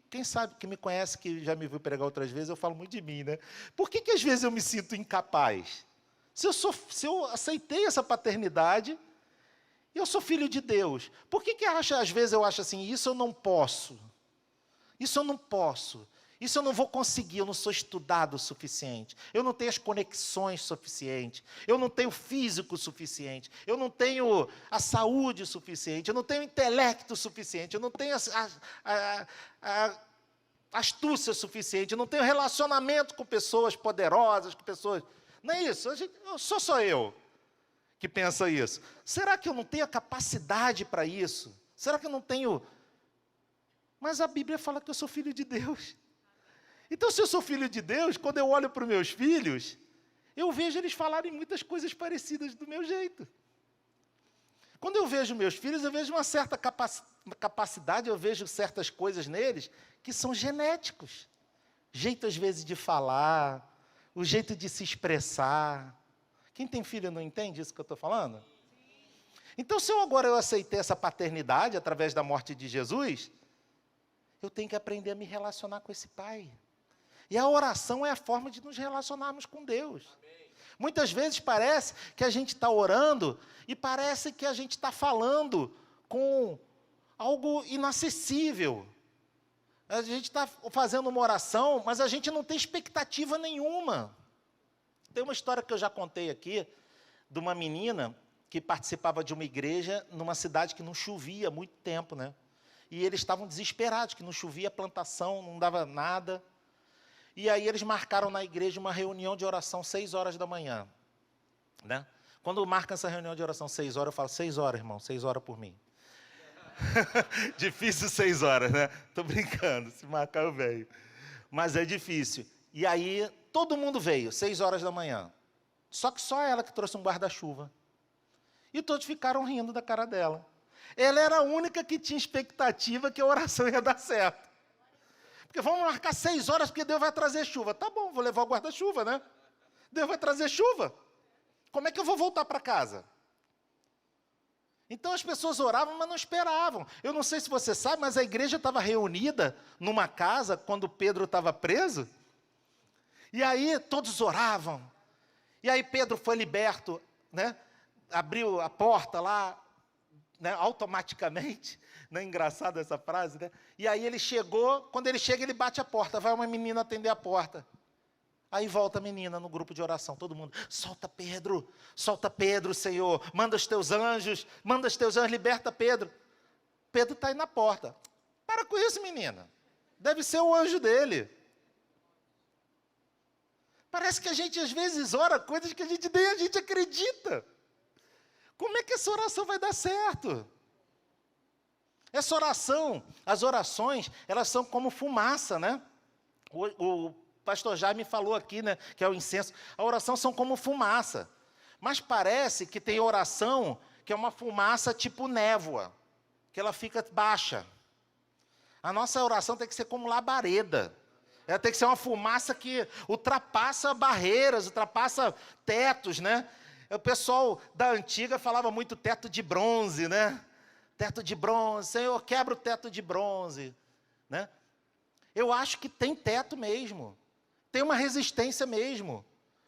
Quem sabe, que me conhece, que já me viu pregar outras vezes, eu falo muito de mim, né? Por que às vezes eu me sinto incapaz? Se eu aceitei essa paternidade, eu sou filho de Deus, por que às vezes eu acho assim, isso eu não posso? Isso eu não posso. Isso eu não vou conseguir, eu não sou estudado o suficiente. Eu não tenho as conexões suficientes. Eu não tenho físico suficiente. Eu não tenho a saúde suficiente. Eu não tenho intelecto suficiente. Eu não tenho a astúcia suficiente. Eu não tenho relacionamento com pessoas poderosas, com pessoas... Não é isso. Sou só eu que pensa isso. Será que eu não tenho a capacidade para isso? Será que eu não tenho... Mas a Bíblia fala que eu sou filho de Deus. Então, se eu sou filho de Deus, quando eu olho para os meus filhos, eu vejo eles falarem muitas coisas parecidas do meu jeito. Quando eu vejo meus filhos, eu vejo uma certa capacidade, eu vejo certas coisas neles que são genéticos. Jeito, às vezes, de falar, o jeito de se expressar. Quem tem filho não entende isso que eu estou falando? Então, se eu aceitei essa paternidade através da morte de Jesus, eu tenho que aprender a me relacionar com esse Pai. E a oração é a forma de nos relacionarmos com Deus. Amém. Muitas vezes parece que a gente está orando e parece que a gente está falando com algo inacessível. A gente está fazendo uma oração, mas a gente não tem expectativa nenhuma. Tem uma história que eu já contei aqui, de uma menina que participava de uma igreja numa cidade que não chovia há muito tempo, né? E eles estavam desesperados, que não chovia plantação, não dava nada. E aí eles marcaram na igreja uma reunião de oração 6 horas da manhã, né? Quando marca essa reunião de oração 6 horas, eu falo, 6 horas, irmão, 6 horas por mim. Difícil 6 horas, né? Tô brincando, se marcar eu venho. Mas é difícil. E aí, todo mundo veio, 6 horas da manhã. Só que só ela que trouxe um guarda-chuva. E todos ficaram rindo da cara dela. Ela era a única que tinha expectativa que a oração ia dar certo. Porque vamos marcar 6 horas, porque Deus vai trazer chuva. Tá bom, vou levar o guarda-chuva, né? Deus vai trazer chuva. Como é que eu vou voltar para casa? Então as pessoas oravam, mas não esperavam. Eu não sei se você sabe, mas a igreja estava reunida numa casa quando Pedro estava preso. E aí todos oravam. E aí Pedro foi liberto, né? Abriu a porta lá, né? Automaticamente. Não é engraçado essa frase, né? E aí ele chegou, quando ele chega, ele bate a porta. Vai uma menina atender a porta. Aí volta a menina no grupo de oração, todo mundo, solta Pedro, Senhor, manda os teus anjos, liberta Pedro. Pedro está aí na porta. Para com isso, menina. Deve ser o anjo dele. Parece que a gente às vezes ora coisas que nem a gente acredita. Como é que essa oração vai dar certo? Essa oração, as orações, elas são como fumaça, né? O pastor Jaime falou aqui, né, que é o incenso. A oração são como fumaça. Mas parece que tem oração que é uma fumaça tipo névoa, que ela fica baixa. A nossa oração tem que ser como labareda. Ela tem que ser uma fumaça que ultrapassa barreiras, ultrapassa tetos, né? O pessoal da antiga falava muito teto de bronze, né? Teto de bronze, Senhor, quebra o teto de bronze, né? Eu acho que tem teto mesmo. Tem uma resistência mesmo.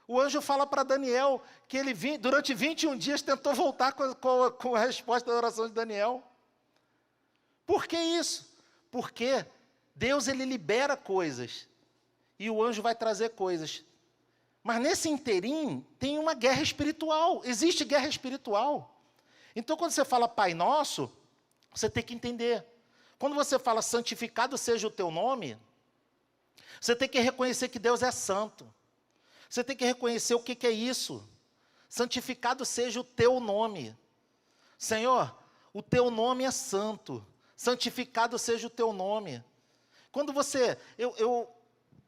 O anjo fala para Daniel que ele durante 21 dias tentou voltar com a resposta da oração de Daniel. Por que isso? Porque Deus ele libera coisas e o anjo vai trazer coisas. Mas nesse interim tem uma guerra espiritual. Existe guerra espiritual. Então quando você fala Pai Nosso, você tem que entender. Quando você fala santificado seja o teu nome, você tem que reconhecer que Deus é santo. Você tem que reconhecer o que é isso. Santificado seja o teu nome. Senhor, o teu nome é santo. Santificado seja o teu nome. Quando você... Eu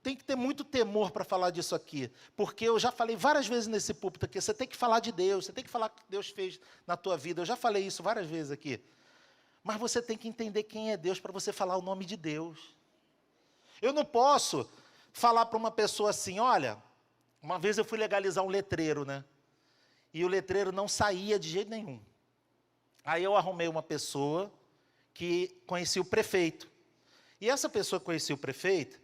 tenho que ter muito temor para falar disso aqui. Porque eu já falei várias vezes nesse púlpito aqui. Você tem que falar de Deus. Você tem que falar o que Deus fez na tua vida. Eu já falei isso várias vezes aqui. Mas você tem que entender quem é Deus para você falar o nome de Deus. Eu não posso falar para uma pessoa assim, olha, uma vez eu fui legalizar um letreiro, né? E o letreiro não saía de jeito nenhum. Aí eu arrumei uma pessoa que conhecia o prefeito. E essa pessoa que conhecia o prefeito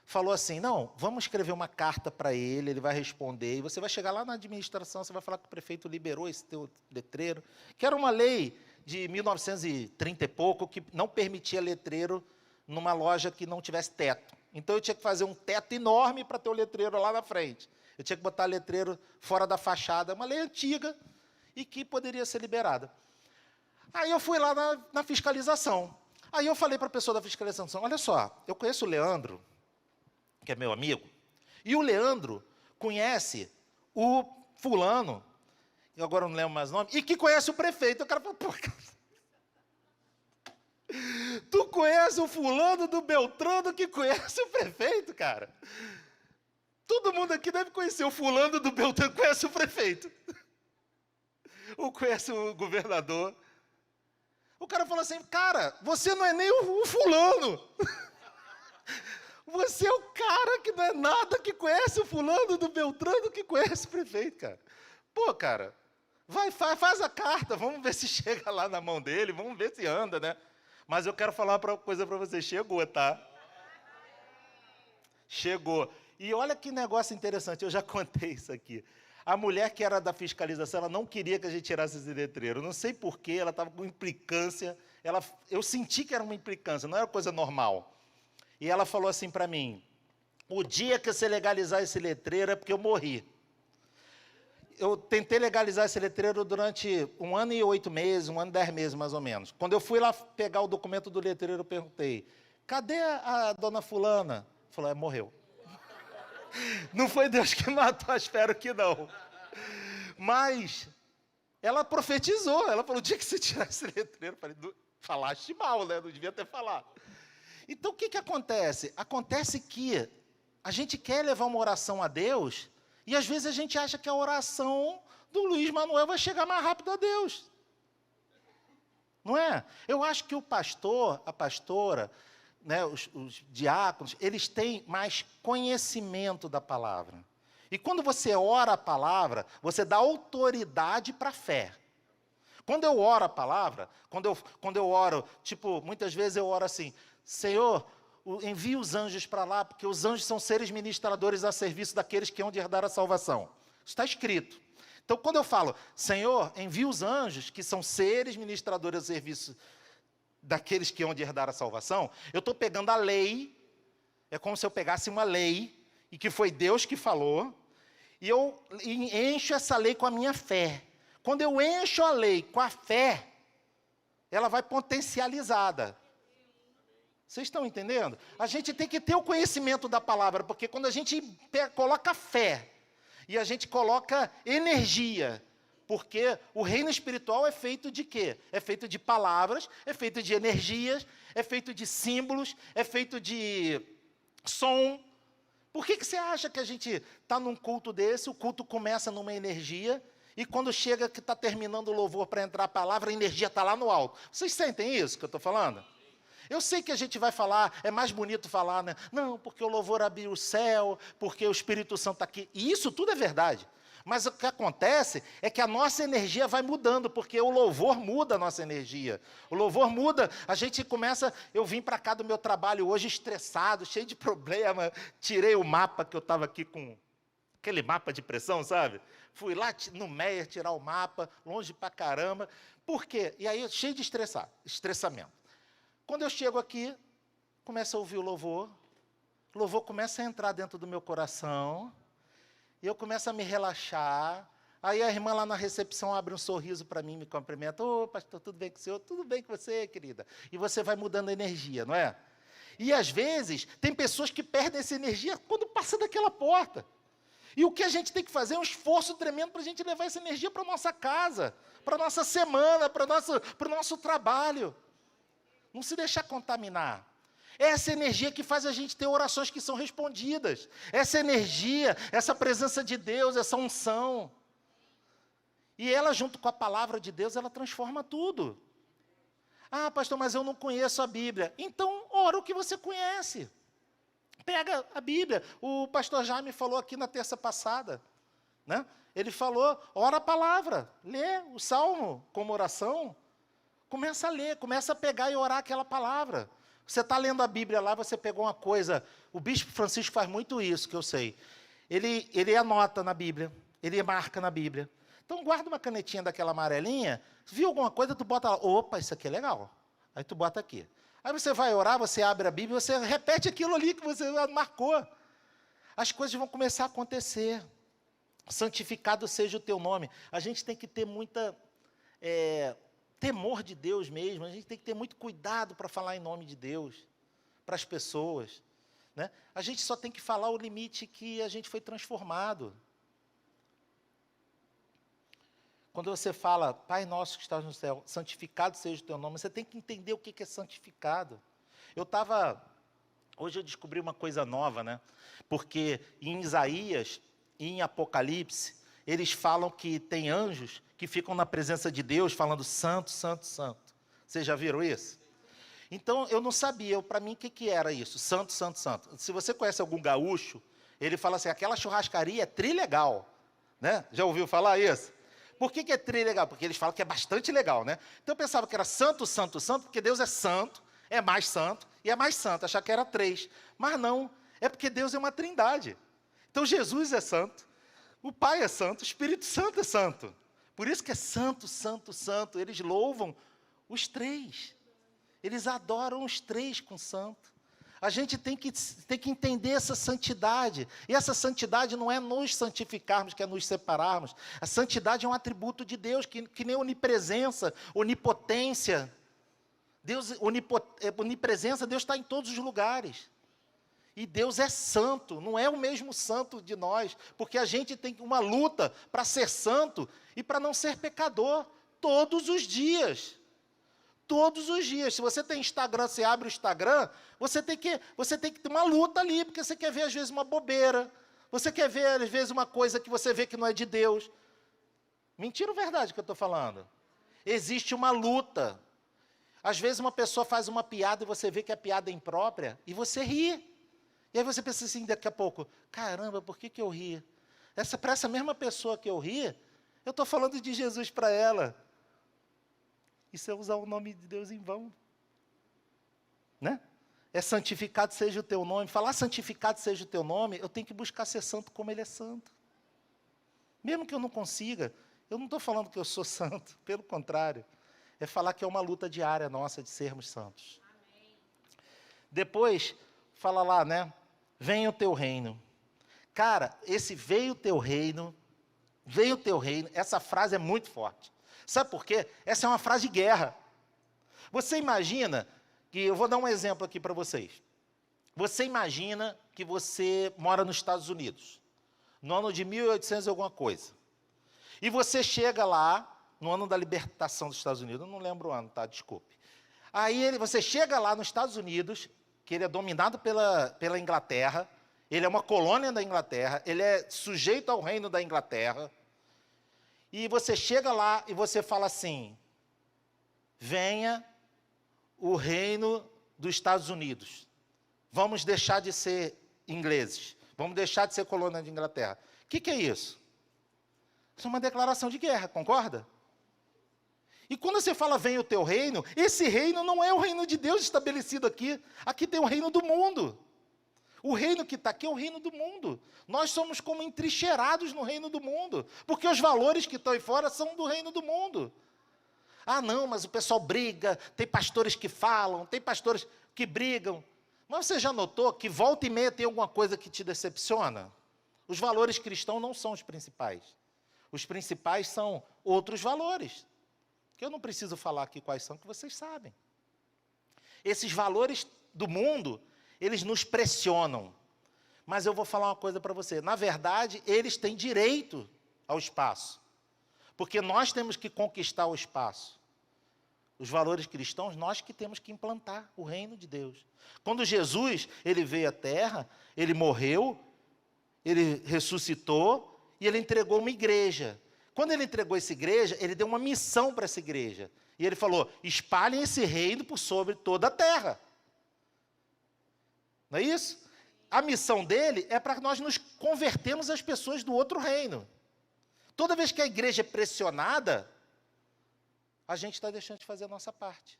falou assim, não, vamos escrever uma carta para ele, ele vai responder, e você vai chegar lá na administração, você vai falar que o prefeito liberou esse teu letreiro, que era uma lei de 1930 e pouco, que não permitia letreiro numa loja que não tivesse teto. Então eu tinha que fazer um teto enorme para ter o letreiro lá na frente. Eu tinha que botar letreiro fora da fachada, uma lei antiga e que poderia ser liberada. Aí eu fui lá na fiscalização. Aí eu falei para a pessoa da fiscalização, olha só, eu conheço o Leandro, que é meu amigo, e o Leandro conhece o fulano, eu agora não lembro mais o nome, e que conhece o prefeito. O cara falou, pô, cara, tu conhece o fulano do Beltrano que conhece o prefeito, cara? Todo mundo aqui deve conhecer o fulano do Beltrano que conhece o prefeito. Ou conhece o governador. O cara falou assim, cara, você não é nem o fulano. Você é o cara que não é nada, que conhece o fulano do Beltrano que conhece o prefeito, cara. Pô, cara, vai, faz a carta, vamos ver se chega lá na mão dele, vamos ver se anda, né? Mas eu quero falar uma coisa para você, chegou, tá? Chegou. E olha que negócio interessante, eu já contei isso aqui. A mulher que era da fiscalização, ela não queria que a gente tirasse esse letreiro. Não sei porquê, ela estava com implicância. Eu senti que era uma implicância, não era coisa normal. E ela falou assim para mim, o dia que você legalizar esse letreiro é porque eu morri. eu tentei legalizar esse letreiro durante 1 ano e 8 meses, 1 ano e 10 meses, mais ou menos. Quando eu fui lá pegar o documento do letreiro, eu perguntei, cadê a dona fulana? Falou, morreu. Não foi Deus que matou, espero que não. Mas ela profetizou, ela falou, o dia que você tirar esse letreiro, eu falei, falaste mal, né? Não devia ter falado. Então, o que acontece? Acontece que a gente quer levar uma oração a Deus, e às vezes a gente acha que a oração do Luiz Manuel vai chegar mais rápido a Deus. Não é? Eu acho que o pastor, a pastora, né, os diáconos, eles têm mais conhecimento da palavra. E quando você ora a palavra, você dá autoridade para a fé. Quando eu oro a palavra, quando eu oro, tipo, muitas vezes eu oro assim, Senhor, envie os anjos para lá, porque os anjos são seres ministradores a serviço daqueles que hão de herdar a salvação. Isso está escrito. Então, quando eu falo, Senhor, envie os anjos, que são seres ministradores a serviço daqueles que hão de herdar a salvação, eu estou pegando a lei, é como se eu pegasse uma lei, e que foi Deus que falou, e eu encho essa lei com a minha fé. Quando eu encho a lei com a fé, ela vai potencializada. Vocês estão entendendo? A gente tem que ter o conhecimento da palavra, porque quando a gente coloca fé, e a gente coloca energia, porque o reino espiritual é feito de quê? É feito de palavras, é feito de energias, é feito de símbolos, é feito de som. Por que você acha que a gente está num culto desse, o culto começa numa energia, e quando chega que está terminando o louvor para entrar a palavra, a energia está lá no alto? Vocês sentem isso que eu estou falando? Eu sei que a gente vai falar, é mais bonito falar, né? Não, porque o louvor abriu o céu, porque o Espírito Santo está aqui. E isso tudo é verdade. Mas o que acontece é que a nossa energia vai mudando, porque o louvor muda a nossa energia. O louvor muda, a gente começa... Eu vim para cá do meu trabalho hoje estressado, cheio de problema, tirei o mapa que eu estava aqui com... Aquele mapa de pressão, sabe? Fui lá no Meier tirar o mapa, longe pra caramba. Por quê? E aí, cheio de estressamento. Quando eu chego aqui, começo a ouvir o louvor começa a entrar dentro do meu coração, e eu começo a me relaxar. Aí a irmã lá na recepção abre um sorriso para mim, me cumprimenta. Ô, pastor, tudo bem com o senhor? Tudo bem com você, querida? E você vai mudando a energia, não é? E às vezes, tem pessoas que perdem essa energia quando passa daquela porta. E o que a gente tem que fazer é um esforço tremendo para a gente levar essa energia para a nossa casa, para a nossa semana, para o nosso trabalho. Não se deixar contaminar. Essa energia que faz a gente ter orações que são respondidas. Essa energia, essa presença de Deus, essa unção. E ela, junto com a palavra de Deus, ela transforma tudo. Ah, pastor, mas eu não conheço a Bíblia. Então, ora o que você conhece. Pega a Bíblia. O pastor Jaime falou aqui na terça passada, né? Ele falou, ora a palavra, lê o Salmo como oração. Começa a ler, começa a pegar e orar aquela palavra. Você está lendo a Bíblia lá, você pegou uma coisa... O bispo Francisco faz muito isso, que eu sei. Ele anota na Bíblia, ele marca na Bíblia. Então, guarda uma canetinha daquela amarelinha, viu alguma coisa, tu bota lá, opa, isso aqui é legal. Aí tu bota aqui. Aí você vai orar, você abre a Bíblia, você repete aquilo ali que você marcou. As coisas vão começar a acontecer. Santificado seja o teu nome. A gente tem que ter muita... temor de Deus mesmo, a gente tem que ter muito cuidado para falar em nome de Deus, para as pessoas, né? A gente só tem que falar o limite que a gente foi transformado. Quando você fala, Pai nosso que estás no céu, santificado seja o teu nome, você tem que entender o que é santificado. Hoje eu descobri uma coisa nova, né? Porque em Isaías e em Apocalipse, eles falam que tem anjos que ficam na presença de Deus falando santo, santo, santo. Vocês já viram isso? Então, eu não sabia, para mim, o que era isso? Santo, santo, santo. Se você conhece algum gaúcho, ele fala assim, aquela churrascaria é trilegal. Né? Já ouviu falar isso? Por que é trilegal? Porque eles falam que é bastante legal, né? Então, eu pensava que era santo, santo, santo, porque Deus é santo, é mais santo e é mais santo. Achava que era 3. Mas não, é porque Deus é uma trindade. Então, Jesus é santo. O Pai é santo, o Espírito Santo é santo. Por isso que é santo, santo, santo. Eles louvam os 3. Eles adoram os 3 com santo. A gente tem que entender essa santidade. E essa santidade não é nos santificarmos, que é nos separarmos. A santidade é um atributo de Deus, que nem onipresença, onipotência. Onipresença, Deus está em todos os lugares. E Deus é santo, não é o mesmo santo de nós, porque a gente tem uma luta para ser santo e para não ser pecador, todos os dias. Todos os dias. Se você tem Instagram, você abre o Instagram, você tem que ter uma luta ali, porque você quer ver, às vezes, uma bobeira. Você quer ver, às vezes, uma coisa que você vê que não é de Deus. Mentira ou verdade que eu estou falando? Existe uma luta. Às vezes, uma pessoa faz uma piada e você vê que a piada é imprópria, e você ri. E aí você pensa assim, daqui a pouco, caramba, por que eu ri? Para essa mesma pessoa que eu ri, eu estou falando de Jesus para ela. Isso é usar o nome de Deus em vão. Né? É santificado seja o teu nome. Falar santificado seja o teu nome, eu tenho que buscar ser santo como Ele é santo. Mesmo que eu não consiga, eu não estou falando que eu sou santo, pelo contrário. É falar que é uma luta diária nossa de sermos santos. Amém. Depois, fala lá, né? Venha o teu reino. Cara, esse veio o teu reino, essa frase é muito forte. Sabe por quê? Essa é uma frase de guerra. Você imagina que, eu vou dar um exemplo aqui para vocês. Você imagina que você mora nos Estados Unidos, no ano de 1800 e alguma coisa. E você chega lá, no ano da libertação dos Estados Unidos, eu não lembro o ano, tá? Desculpe. Aí você chega lá nos Estados Unidos, que ele é dominado pela Inglaterra, ele é uma colônia da Inglaterra, ele é sujeito ao reino da Inglaterra, e você chega lá e você fala assim, venha o reino dos Estados Unidos, vamos deixar de ser ingleses, vamos deixar de ser colônia de Inglaterra. O que é isso? Isso é uma declaração de guerra, concorda? E quando você fala, venha o teu reino, esse reino não é o reino de Deus estabelecido aqui. Aqui tem o reino do mundo. O reino que está aqui é o reino do mundo. Nós somos como entrincheirados no reino do mundo, porque os valores que estão aí fora são do reino do mundo. Ah, não, mas o pessoal briga, tem pastores que falam, tem pastores que brigam. Mas você já notou que volta e meia tem alguma coisa que te decepciona? Os valores cristãos não são os principais. Os principais são outros valores, que eu não preciso falar aqui quais são, que vocês sabem. Esses valores do mundo, eles nos pressionam. Mas eu vou falar uma coisa para você. Na verdade, eles têm direito ao espaço. Porque nós temos que conquistar o espaço. Os valores cristãos, nós que temos que implantar o reino de Deus. Quando Jesus, ele veio à terra, ele morreu, ele ressuscitou e ele entregou uma igreja. Quando ele entregou essa igreja, ele deu uma missão para essa igreja. E ele falou, espalhem esse reino por sobre toda a terra. Não é isso? A missão dele é para nós nos convertermos às pessoas do outro reino. Toda vez que a igreja é pressionada, a gente está deixando de fazer a nossa parte.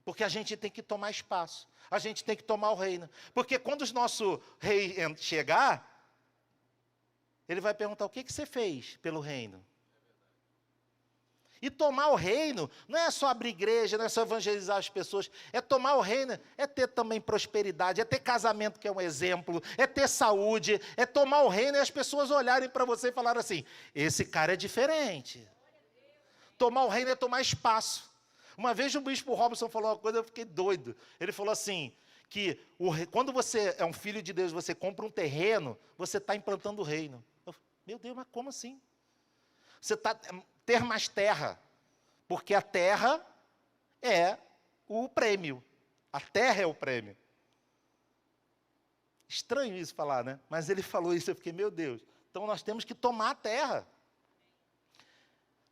Porque a gente tem que tomar espaço. A gente tem que tomar o reino. Porque quando o nosso rei chegar, ele vai perguntar, o que você fez pelo reino? E tomar o reino não é só abrir igreja, não é só evangelizar as pessoas. É tomar o reino, é ter também prosperidade, é ter casamento que é um exemplo, é ter saúde, é tomar o reino e as pessoas olharem para você e falarem assim, esse cara é diferente. Tomar o reino é tomar espaço. Uma vez o bispo Robson falou uma coisa, eu fiquei doido. Ele falou assim, que quando você é um filho de Deus, você compra um terreno, você está implantando o reino. Meu Deus, mas como assim? Você está... ter mais terra, porque a terra é o prêmio. A terra é o prêmio. Estranho isso falar, né? Mas ele falou isso, eu fiquei, meu Deus. Então nós temos que tomar a terra.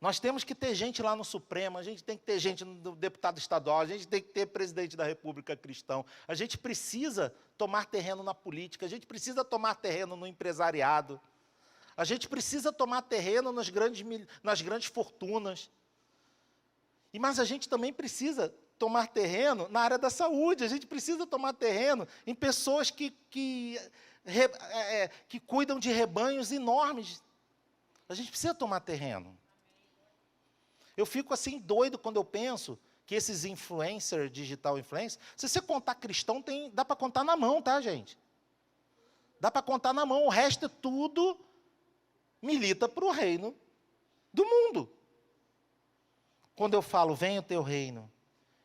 Nós temos que ter gente lá no Supremo, a gente tem que ter gente no deputado estadual, a gente tem que ter presidente da República cristão. A gente precisa tomar terreno na política, a gente precisa tomar terreno no empresariado. A gente precisa tomar terreno nas grandes fortunas. Mas a gente também precisa tomar terreno na área da saúde. A gente precisa tomar terreno em pessoas que cuidam de rebanhos enormes. A gente precisa tomar terreno. Eu fico assim doido quando eu penso que esses influencers, digital influencer, se você contar cristão, dá para contar na mão, tá, gente? Dá para contar na mão, o resto é tudo milita para o reino do mundo. Quando eu falo, venha o teu reino,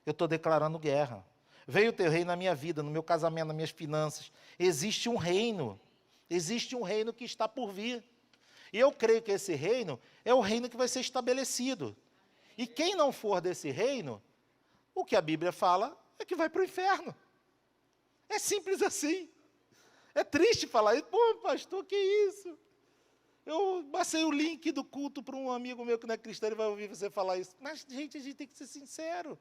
eu estou declarando guerra. Venha o teu reino na minha vida, no meu casamento, nas minhas finanças. Existe um reino que está por vir. E eu creio que esse reino é o reino que vai ser estabelecido. E quem não for desse reino, o que a Bíblia fala é que vai para o inferno. É simples assim. É triste falar isso. Pô, pastor, que isso? Eu passei o link do culto para um amigo meu que não é cristão, ele vai ouvir você falar isso. Mas, gente, a gente tem que ser sincero.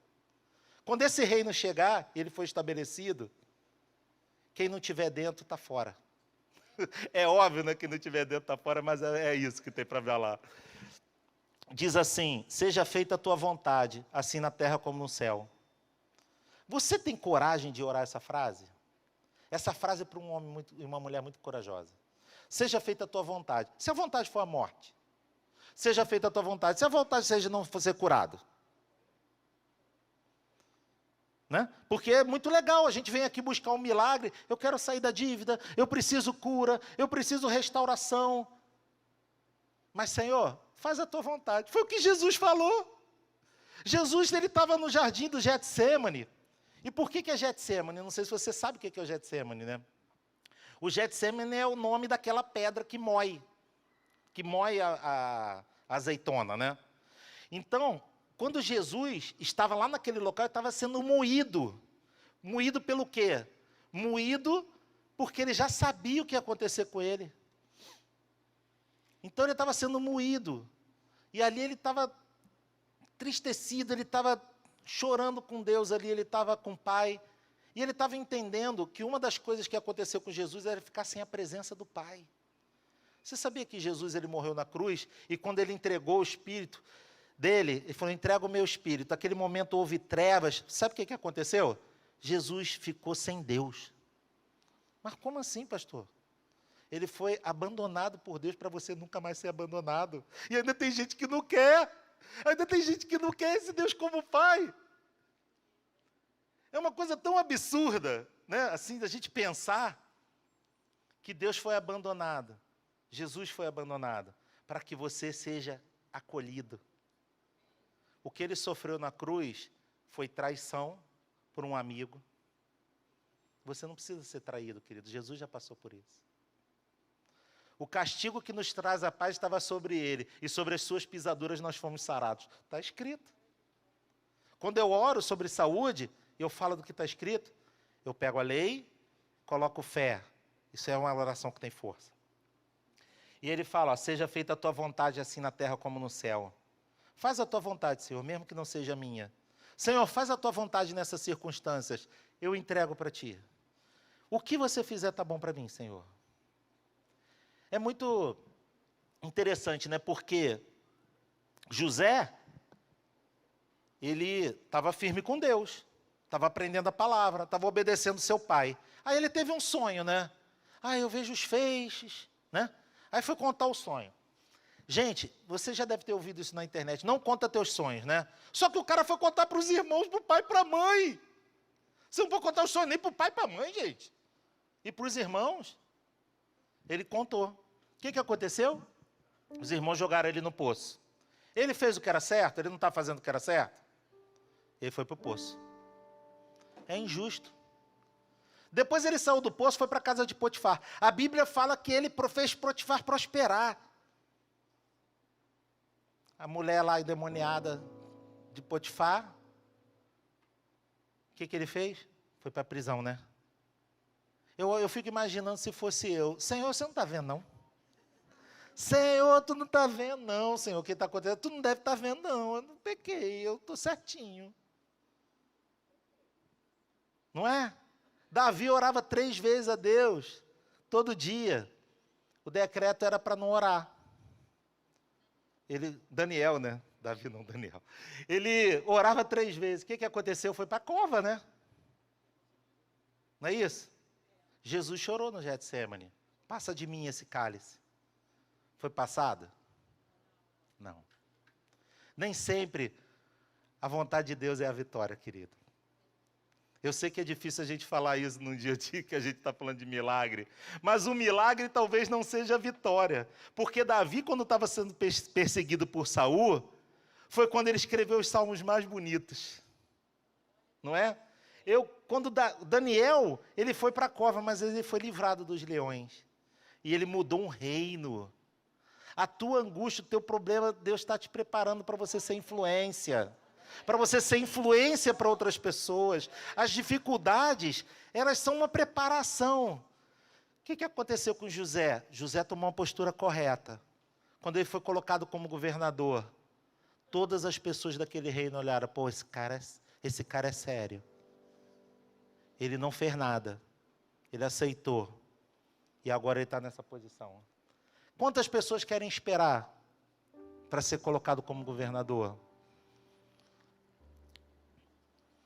Quando esse reino chegar, ele for estabelecido, quem não estiver dentro está fora. É óbvio, né, que não estiver dentro está fora, mas é isso que tem para falar. Diz assim, seja feita a tua vontade, assim na terra como no céu. Você tem coragem de orar essa frase? Essa frase é para um homem e uma mulher muito corajosa. Seja feita a tua vontade. Se a vontade for a morte, seja feita a tua vontade. Se a vontade seja não ser curado. Né? Porque é muito legal, a gente vem aqui buscar um milagre, eu quero sair da dívida, eu preciso cura, eu preciso restauração. Mas, Senhor, faz a tua vontade. Foi o que Jesus falou. Jesus, ele estava no jardim do Getsêmani. E por que é Getsêmani? Não sei se você sabe o que é o Getsêmani, né? O Getsêmani é o nome daquela pedra que moe a azeitona, né? Então, quando Jesus estava lá naquele local, ele estava sendo moído. Moído pelo quê? Moído porque ele já sabia o que ia acontecer com ele. Então ele estava sendo moído. E ali ele estava entristecido, ele estava chorando com Deus ali, ele estava com o Pai. E ele estava entendendo que uma das coisas que aconteceu com Jesus era ficar sem a presença do Pai. Você sabia que Jesus ele morreu na cruz? E quando ele entregou o Espírito dele, ele falou, entrega o meu Espírito. Naquele momento houve trevas. Sabe o que aconteceu? Jesus ficou sem Deus. Mas como assim, pastor? Ele foi abandonado por Deus para você nunca mais ser abandonado. E ainda tem gente que não quer. Ainda tem gente que não quer esse Deus como Pai. É uma coisa tão absurda, né? Assim, da gente pensar que Deus foi abandonado. Jesus foi abandonado para que você seja acolhido. O que ele sofreu na cruz foi traição por um amigo. Você não precisa ser traído, querido. Jesus já passou por isso. O castigo que nos traz a paz estava sobre ele, e sobre as suas pisaduras nós fomos sarados. Está escrito. Quando eu oro sobre saúde, eu falo do que está escrito, eu pego a lei, coloco fé. Isso é uma oração que tem força. E ele fala, ó, seja feita a tua vontade assim na terra como no céu. Faz a tua vontade, Senhor, mesmo que não seja a minha. Senhor, faz a tua vontade nessas circunstâncias. Eu entrego para ti. O que você fizer está bom para mim, Senhor. É muito interessante, né? Porque José, ele estava firme com Deus. Estava aprendendo a palavra, estava obedecendo seu pai. Aí ele teve um sonho, né? Ah, eu vejo os feixes, né? Aí foi contar o sonho. Gente, você já deve ter ouvido isso na internet. Não conta teus sonhos, né? Só que o cara foi contar para os irmãos, para o pai e para a mãe. Você não pode contar o sonho nem para o pai e para a mãe, gente. E para os irmãos, ele contou. O que aconteceu? Os irmãos jogaram ele no poço. Ele fez o que era certo? Ele não está fazendo o que era certo? Ele foi para o poço. É injusto. Depois ele saiu do poço e foi para a casa de Potifar. A Bíblia fala que ele fez Potifar prosperar. A mulher lá endemoniada de Potifar, o que ele fez? Foi para a prisão, né? Eu fico imaginando se fosse eu. Senhor, você não está vendo, não? Senhor, tu não está vendo, não, Senhor, o que está acontecendo? Tu não deve estar vendo, não. Eu não pequei, eu estou certinho. Não é? Davi orava 3 vezes a Deus, todo dia. O decreto era para não orar. Daniel, né? Davi não, Daniel. Ele orava 3 vezes. O que aconteceu? Foi para a cova, né? Não é isso? Jesus chorou no Getsêmani. Passa de mim esse cálice. Foi passado? Não. Nem sempre A vontade de Deus é a vitória, querido. Eu sei que é difícil a gente falar isso num dia a dia que a gente está falando de milagre, mas o milagre talvez não seja a vitória, porque Davi, quando estava sendo perseguido por Saul, foi quando ele escreveu os salmos mais bonitos, não é? Quando Daniel, ele foi para a cova, mas ele foi livrado dos leões, e ele mudou um reino. A tua angústia, o teu problema, Deus está te preparando para você ser influência. Para você ser influência para outras pessoas. As dificuldades, elas são uma preparação. O que aconteceu com José? José tomou uma postura correta. Quando ele foi colocado como governador, todas as pessoas daquele reino olharam, pô, esse cara é sério. Ele não fez nada. Ele aceitou. E agora ele está nessa posição. Quantas pessoas querem esperar para ser colocado como governador?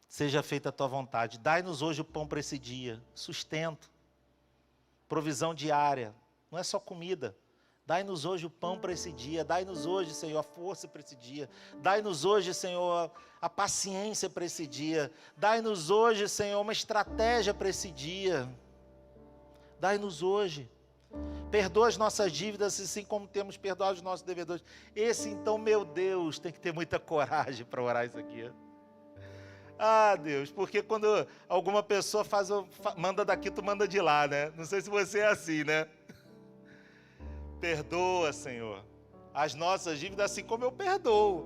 Seja feita a tua vontade. Dai-nos hoje o pão para esse dia. Sustento. Provisão diária. Não é só comida. Dai-nos hoje o pão para esse dia. Dai-nos hoje, Senhor, a força para esse dia. Dai-nos hoje, Senhor, a paciência para esse dia. Dai-nos hoje, Senhor, uma estratégia para esse dia. Dai-nos hoje. Perdoa as nossas dívidas, assim como temos perdoado os nossos devedores. Esse, então, meu Deus, tem que ter muita coragem para orar isso aqui. Ah, Deus, porque quando alguma pessoa manda daqui, tu manda de lá, né? Não sei se você é assim, né? Perdoa, Senhor, as nossas dívidas assim como eu perdoo.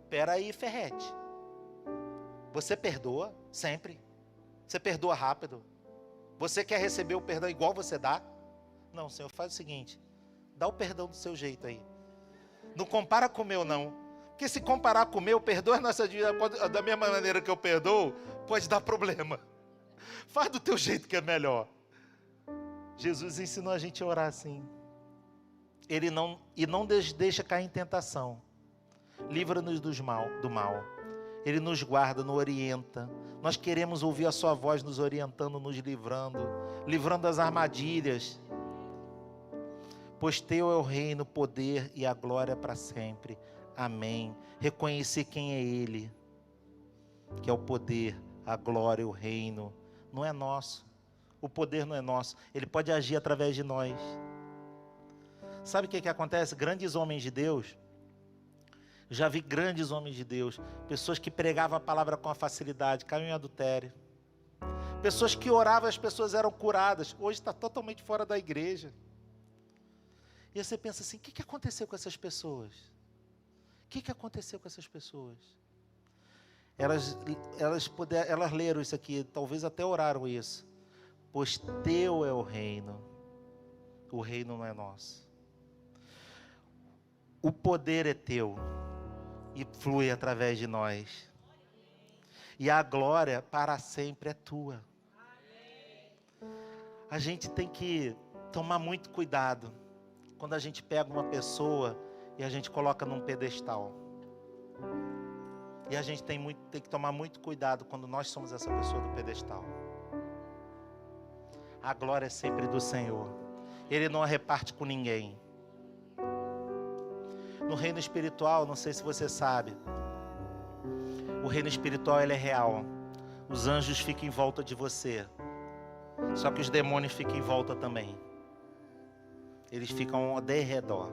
Peraí, Ferrete. Você perdoa sempre? Você perdoa rápido? Você quer receber o perdão igual você dá? Não, Senhor, faz o seguinte. Dá o perdão do seu jeito aí. Não compara com o meu, não. Porque se comparar com o meu, perdoa a nossa dívida da mesma maneira que eu perdoo, pode dar problema. Faz do teu jeito que é melhor. Jesus ensinou a gente a orar assim. Ele não deixa cair em tentação. Livra-nos do mal. Ele nos guarda, nos orienta. Nós queremos ouvir a sua voz nos orientando, nos livrando das armadilhas. Pois teu é o reino, o poder e a glória para sempre. Amém. Reconhecer quem é Ele, que é o poder, a glória, o reino. Não é nosso. O poder não é nosso. Ele pode agir através de nós. Sabe o que acontece? Grandes homens de Deus, já vi grandes homens de Deus, pessoas que pregavam a palavra com a facilidade, caíam em adultério. Pessoas que oravam, as pessoas eram curadas. Hoje está totalmente fora da igreja. E você pensa assim, o que aconteceu com essas pessoas? O que aconteceu com essas pessoas? Elas leram isso aqui, talvez até oraram isso. Pois teu é o reino não é nosso. O poder é teu e flui através de nós. E a glória para sempre é tua. A gente tem que tomar muito cuidado quando a gente pega uma pessoa e a gente coloca num pedestal. E a gente tem que tomar muito cuidado quando nós somos essa pessoa do pedestal. A glória é sempre do Senhor. Ele não a reparte com ninguém. No reino espiritual, não sei se você sabe, o reino espiritual ele é real. Os anjos ficam em volta de você. Só que os demônios ficam em volta também. Eles ficam ao redor.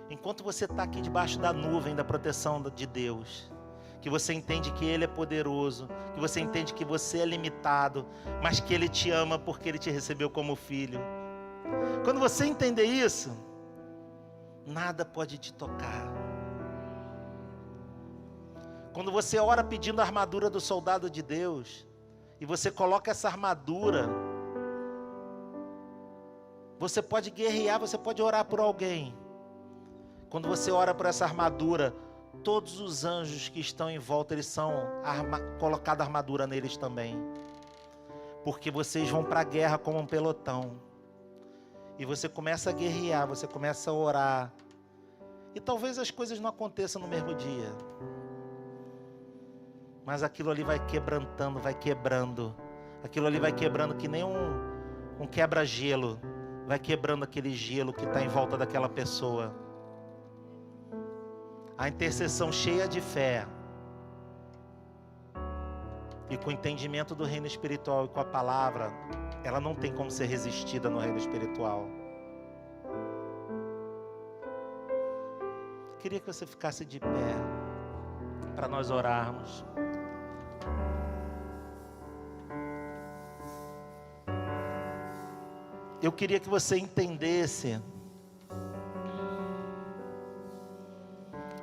Enquanto você está aqui debaixo da nuvem da proteção de Deus, que você entende que Ele é poderoso, que você entende que você é limitado, mas que Ele te ama porque Ele te recebeu como filho. Quando você entender isso, nada pode te tocar. Quando você ora pedindo a armadura do soldado de Deus, e você coloca essa armadura, você pode guerrear, você pode orar por alguém. Quando você ora por essa armadura, todos os anjos que estão em volta, eles são colocada armadura neles também. Porque vocês vão para a guerra como um pelotão. E você começa a guerrear, você começa a orar. E talvez as coisas não aconteçam no mesmo dia. Mas aquilo ali vai quebrantando, vai quebrando. Aquilo ali vai quebrando que nem um quebra-gelo. Vai quebrando aquele gelo que está em volta daquela pessoa. A intercessão cheia de fé e com o entendimento do reino espiritual e com a palavra, ela não tem como ser resistida no reino espiritual. Queria que você ficasse de pé para nós orarmos. Eu queria que você entendesse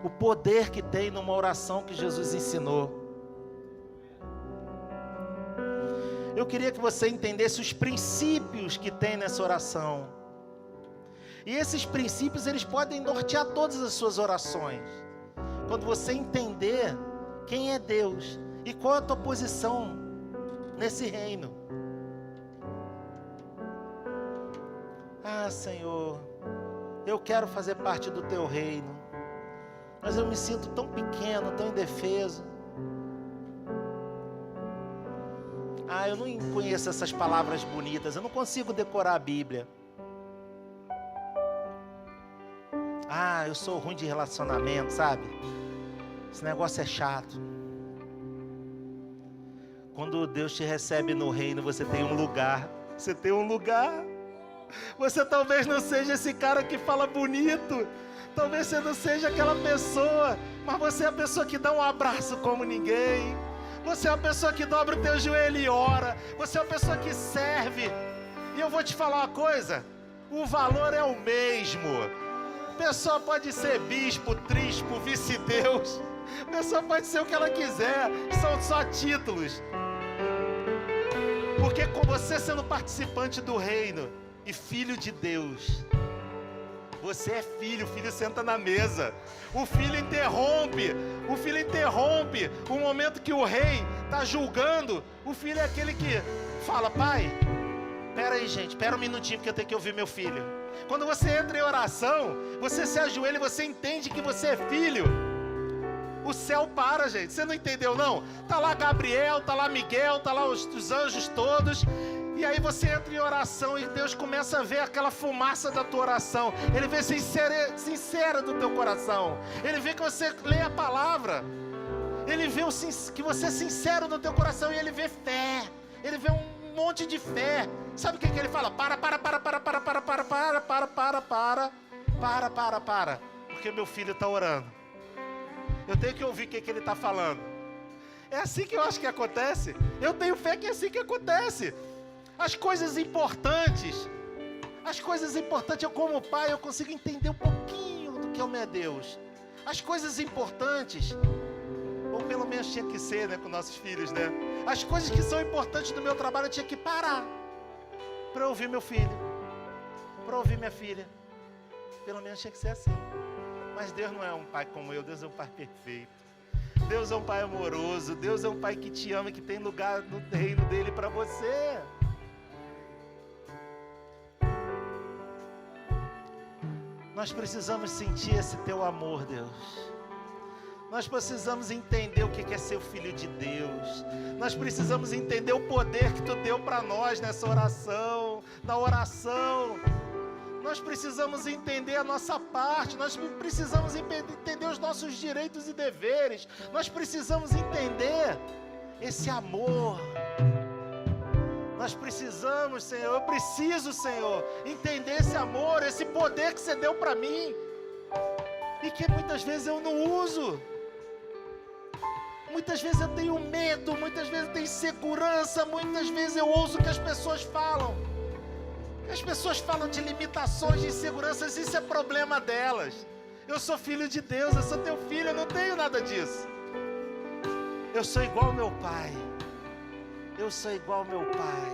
o poder que tem numa oração que Jesus ensinou. Eu queria que você entendesse os princípios que tem nessa oração. E esses princípios, eles podem nortear todas as suas orações. Quando você entender quem é Deus e qual é a tua posição nesse reino. Ah, Senhor, eu quero fazer parte do teu reino, mas eu me sinto tão pequeno, tão indefeso. Ah, eu não conheço essas palavras bonitas, eu não consigo decorar a Bíblia. Ah, eu sou ruim de relacionamento, sabe? Esse negócio é chato. Quando Deus te recebe no reino, você tem um lugar. Você tem um lugar. Você talvez não seja esse cara que fala bonito. Talvez você não seja aquela pessoa. Mas você é a pessoa que dá um abraço como ninguém. Você é a pessoa que dobra o teu joelho e ora. Você é a pessoa que serve. E eu vou te falar uma coisa. O valor é o mesmo. A pessoa pode ser bispo, trispo, vice-deus. A pessoa pode ser o que ela quiser. São só títulos. Porque com você sendo participante do reino e filho de Deus, você é filho, o filho senta na mesa. O filho interrompe o momento que o rei está julgando. O filho é aquele que fala: pai, espera aí gente, espera um minutinho porque eu tenho que ouvir meu filho. Quando você entra em oração, você se ajoelha e você entende que você é filho. O céu para, gente, você não entendeu não? Tá lá Gabriel, tá lá Miguel, tá lá os anjos todos. E aí você entra em oração e Deus começa a ver aquela fumaça da tua oração. Ele vê sincera do teu coração. Ele vê que você lê a palavra. Ele vê que você é sincero no teu coração e ele vê fé. Ele vê um monte de fé. Sabe o que ele fala? Para. Porque meu filho está orando. Eu tenho que ouvir o que ele está falando. É assim que eu acho que acontece. Eu tenho fé que é assim que acontece. As coisas importantes, eu como pai, eu consigo entender um pouquinho do que é o meu Deus. As coisas importantes, ou pelo menos tinha que ser, né, com nossos filhos, né? As coisas que são importantes do meu trabalho, eu tinha que parar para ouvir meu filho, para ouvir minha filha. Pelo menos tinha que ser assim. Mas Deus não é um pai como eu, Deus é um pai perfeito. Deus é um pai amoroso, Deus é um pai que te ama, que tem lugar no reino dele para você. Nós precisamos sentir esse teu amor, Deus. Nós precisamos entender o que é ser o filho de Deus. Nós precisamos entender o poder que tu deu para nós nessa oração, na oração. Nós precisamos entender a nossa parte. Nós precisamos entender os nossos direitos e deveres. Nós precisamos entender esse amor. Nós precisamos, Senhor, eu preciso, Senhor, entender esse amor, esse poder que você deu para mim e que muitas vezes eu não uso. Muitas vezes eu tenho medo, muitas vezes eu tenho insegurança, muitas vezes eu ouço o que as pessoas falam. As pessoas falam de limitações, de inseguranças, isso é problema delas. Eu sou filho de Deus, eu sou teu filho, eu não tenho nada disso. Eu sou igual ao meu pai. Eu sou igual ao meu pai.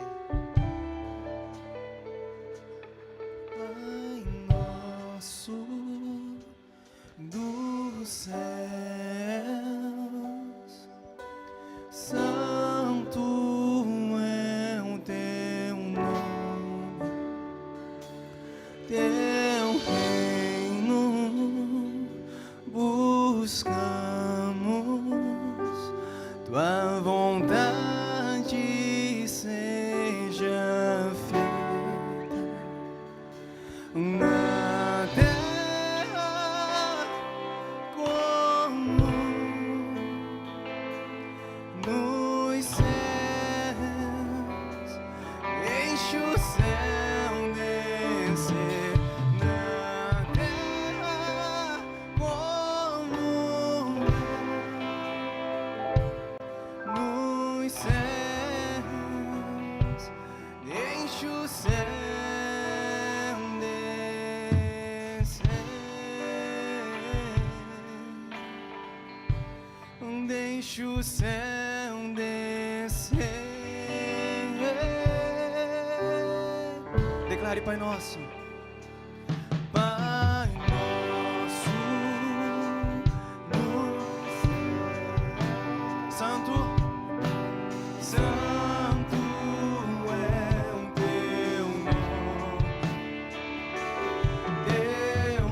Pai nosso dos céus, santo é o teu nome, teu reino buscamos, tua vontade seja feita na terra como céu descer na terra como nos céus. Deixa o céu descer. Deixa o céu descer. Declare, Pai Nosso. Pai Nosso no céu. Santo, Santo é o teu nome. Teu reino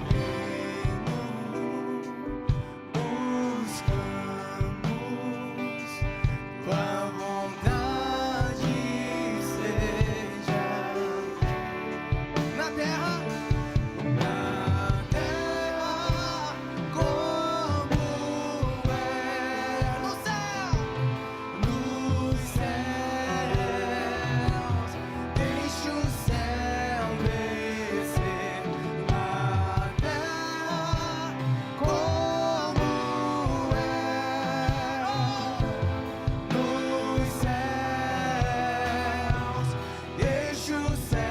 buscamos, tua vontade seja na terra como é no céu, nos céus. Deixa o céu descer na terra como é nos céus. Deixa o céu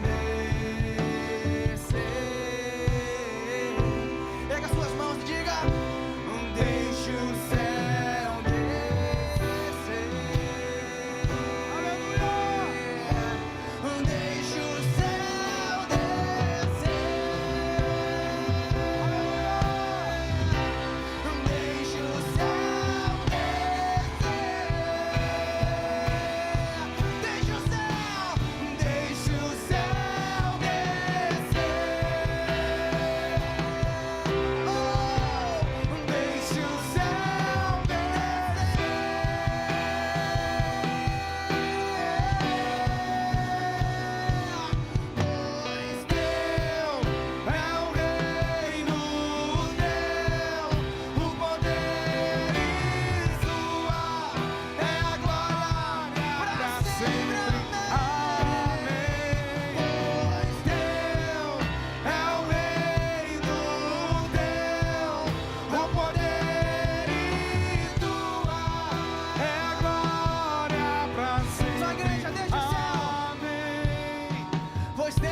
descer. Pega as suas mãos e diga: deixa o céu descer. Aleluia! Deixa o céu descer. Aleluia! Deixa o céu descer. Deixa o céu, deixa o céu descer. Oh, deixa o céu pois teu é o reino teu, o poder e tua é a glória pra sempre. Só igreja, deixa o céu. Amém. Pois teu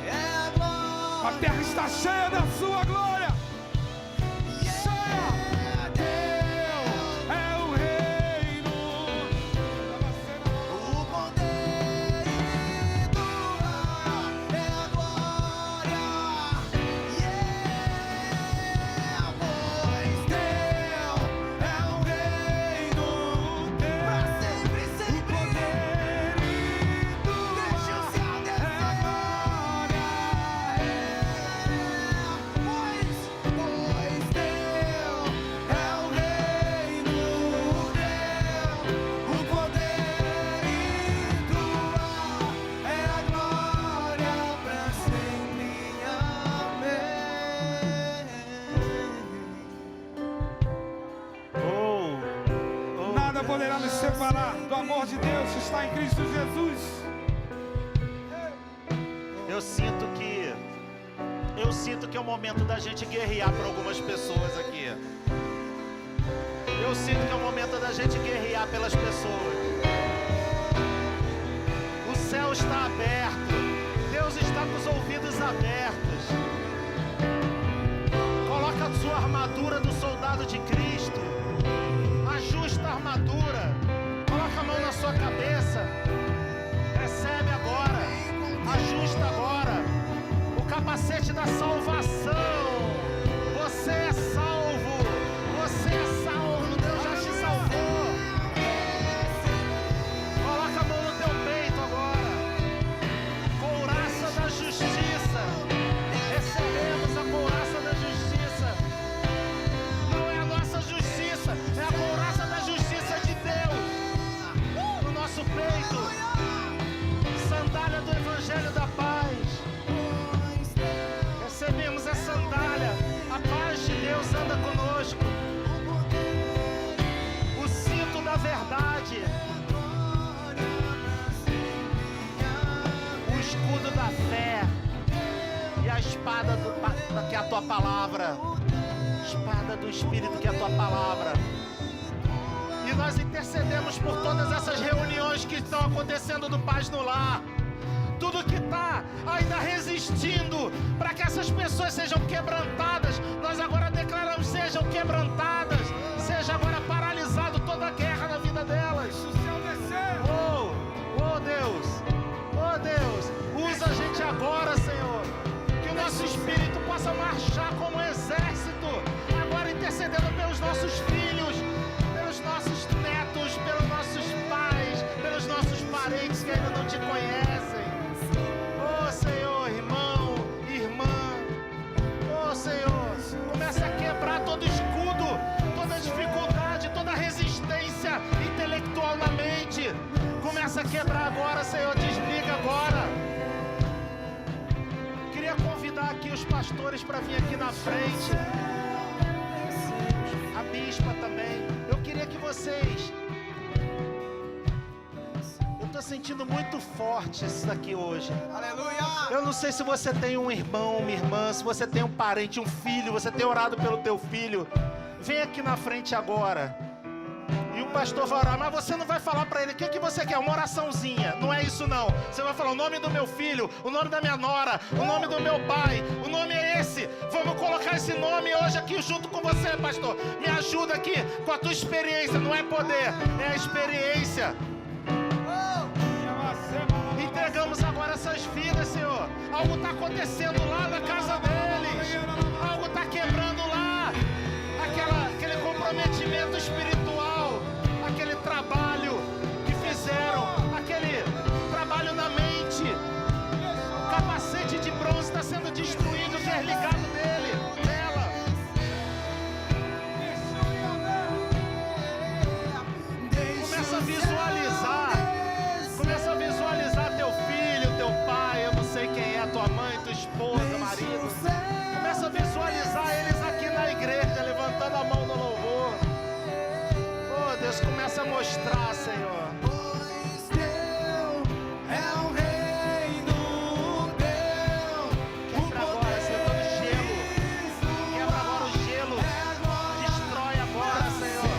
é a glória. A terra está cheia da sua glória. É o reino. O poder e tua é a glória. Pois teu é o reino teu, pra sempre, sempre. O poder e tua deixa o céu descer. É a glória. Pois teu é o reino teu, o poder e tua é a glória pra sempre. Amém. Nada poderá nos separar do amor de Deus que está em Cristo Jesus. Eu sinto que é o momento da gente guerrear para algumas pessoas aqui. Eu sinto que é o momento da gente guerrear pelas pessoas. O céu está aberto. Deus está com os ouvidos abertos. Coloca a sua armadura do soldado de Cristo. Ajusta a armadura. Coloca a mão na sua cabeça. Recebe agora. Ajusta agora. O capacete da salvação. Você é salvo. Você é salvo. Deus já te salvou. Coloca a mão no teu peito agora. Couraça da justiça. Recebemos a couraça da justiça. Não é a nossa justiça, é a couraça da justiça de Deus no nosso peito. Sandália do Evangelho da Paz. Recebemos essa a espada que é a tua palavra. Espada do Espírito que é a tua palavra. E nós intercedemos por todas essas reuniões que estão acontecendo do Paz no Lar. Tudo que está ainda resistindo para que essas pessoas sejam quebrantadas, nós agora declaramos: sejam quebrantadas, seja agora paralisado toda a guerra na vida delas. Oh Deus, oh Deus, usa a gente agora, Senhor, que o nosso espírito possa marchar como um exército, agora intercedendo pelos nossos filhos, pelos nossos netos, pelos nossos pais, pelos nossos parentes que ainda não te conhecem. Oh Senhor, irmão, irmã, oh Senhor, começa a quebrar todo escudo, toda dificuldade, toda resistência intelectual na mente. Começa a quebrar agora, Senhor, desliga agora. Queria convidar aqui os pastores para vir aqui na frente, a bispa também. Eu queria que vocês... Eu estou sentindo muito forte isso daqui hoje. Aleluia! Eu não sei se você tem um irmão, uma irmã, se você tem um parente, um filho, você tem orado pelo teu filho. Vem aqui na frente agora. E o pastor vai orar, mas você não vai falar para ele o que você quer, uma oraçãozinha. Não é isso não. Você vai falar o nome do meu filho, o nome da minha nora, o nome do meu pai. O nome é esse. Vamos colocar esse nome hoje aqui junto com você, pastor. Me ajuda aqui com a tua experiência. Não é poder, é a experiência. Entregamos agora essas vidas, Senhor. Algo está acontecendo lá na casa deles. Algo está quebrando lá. Aquele comprometimento espiritual. Aquele trabalho que fizeram. Aquele trabalho na mente. O capacete de bronze está sendo destruído, desligado dela. Começa a visualizar. Começa a visualizar teu filho, teu pai, eu não sei quem é, tua mãe, tua esposa, marido. Começa a visualizar eles aqui na igreja, levantando a mão no louvor. Oh, Deus, começa a mostrar, Senhor. Pois teu é o reino teu. Quebra agora, Senhor, todo gelo. Quebra agora o gelo. Destrói agora, Senhor.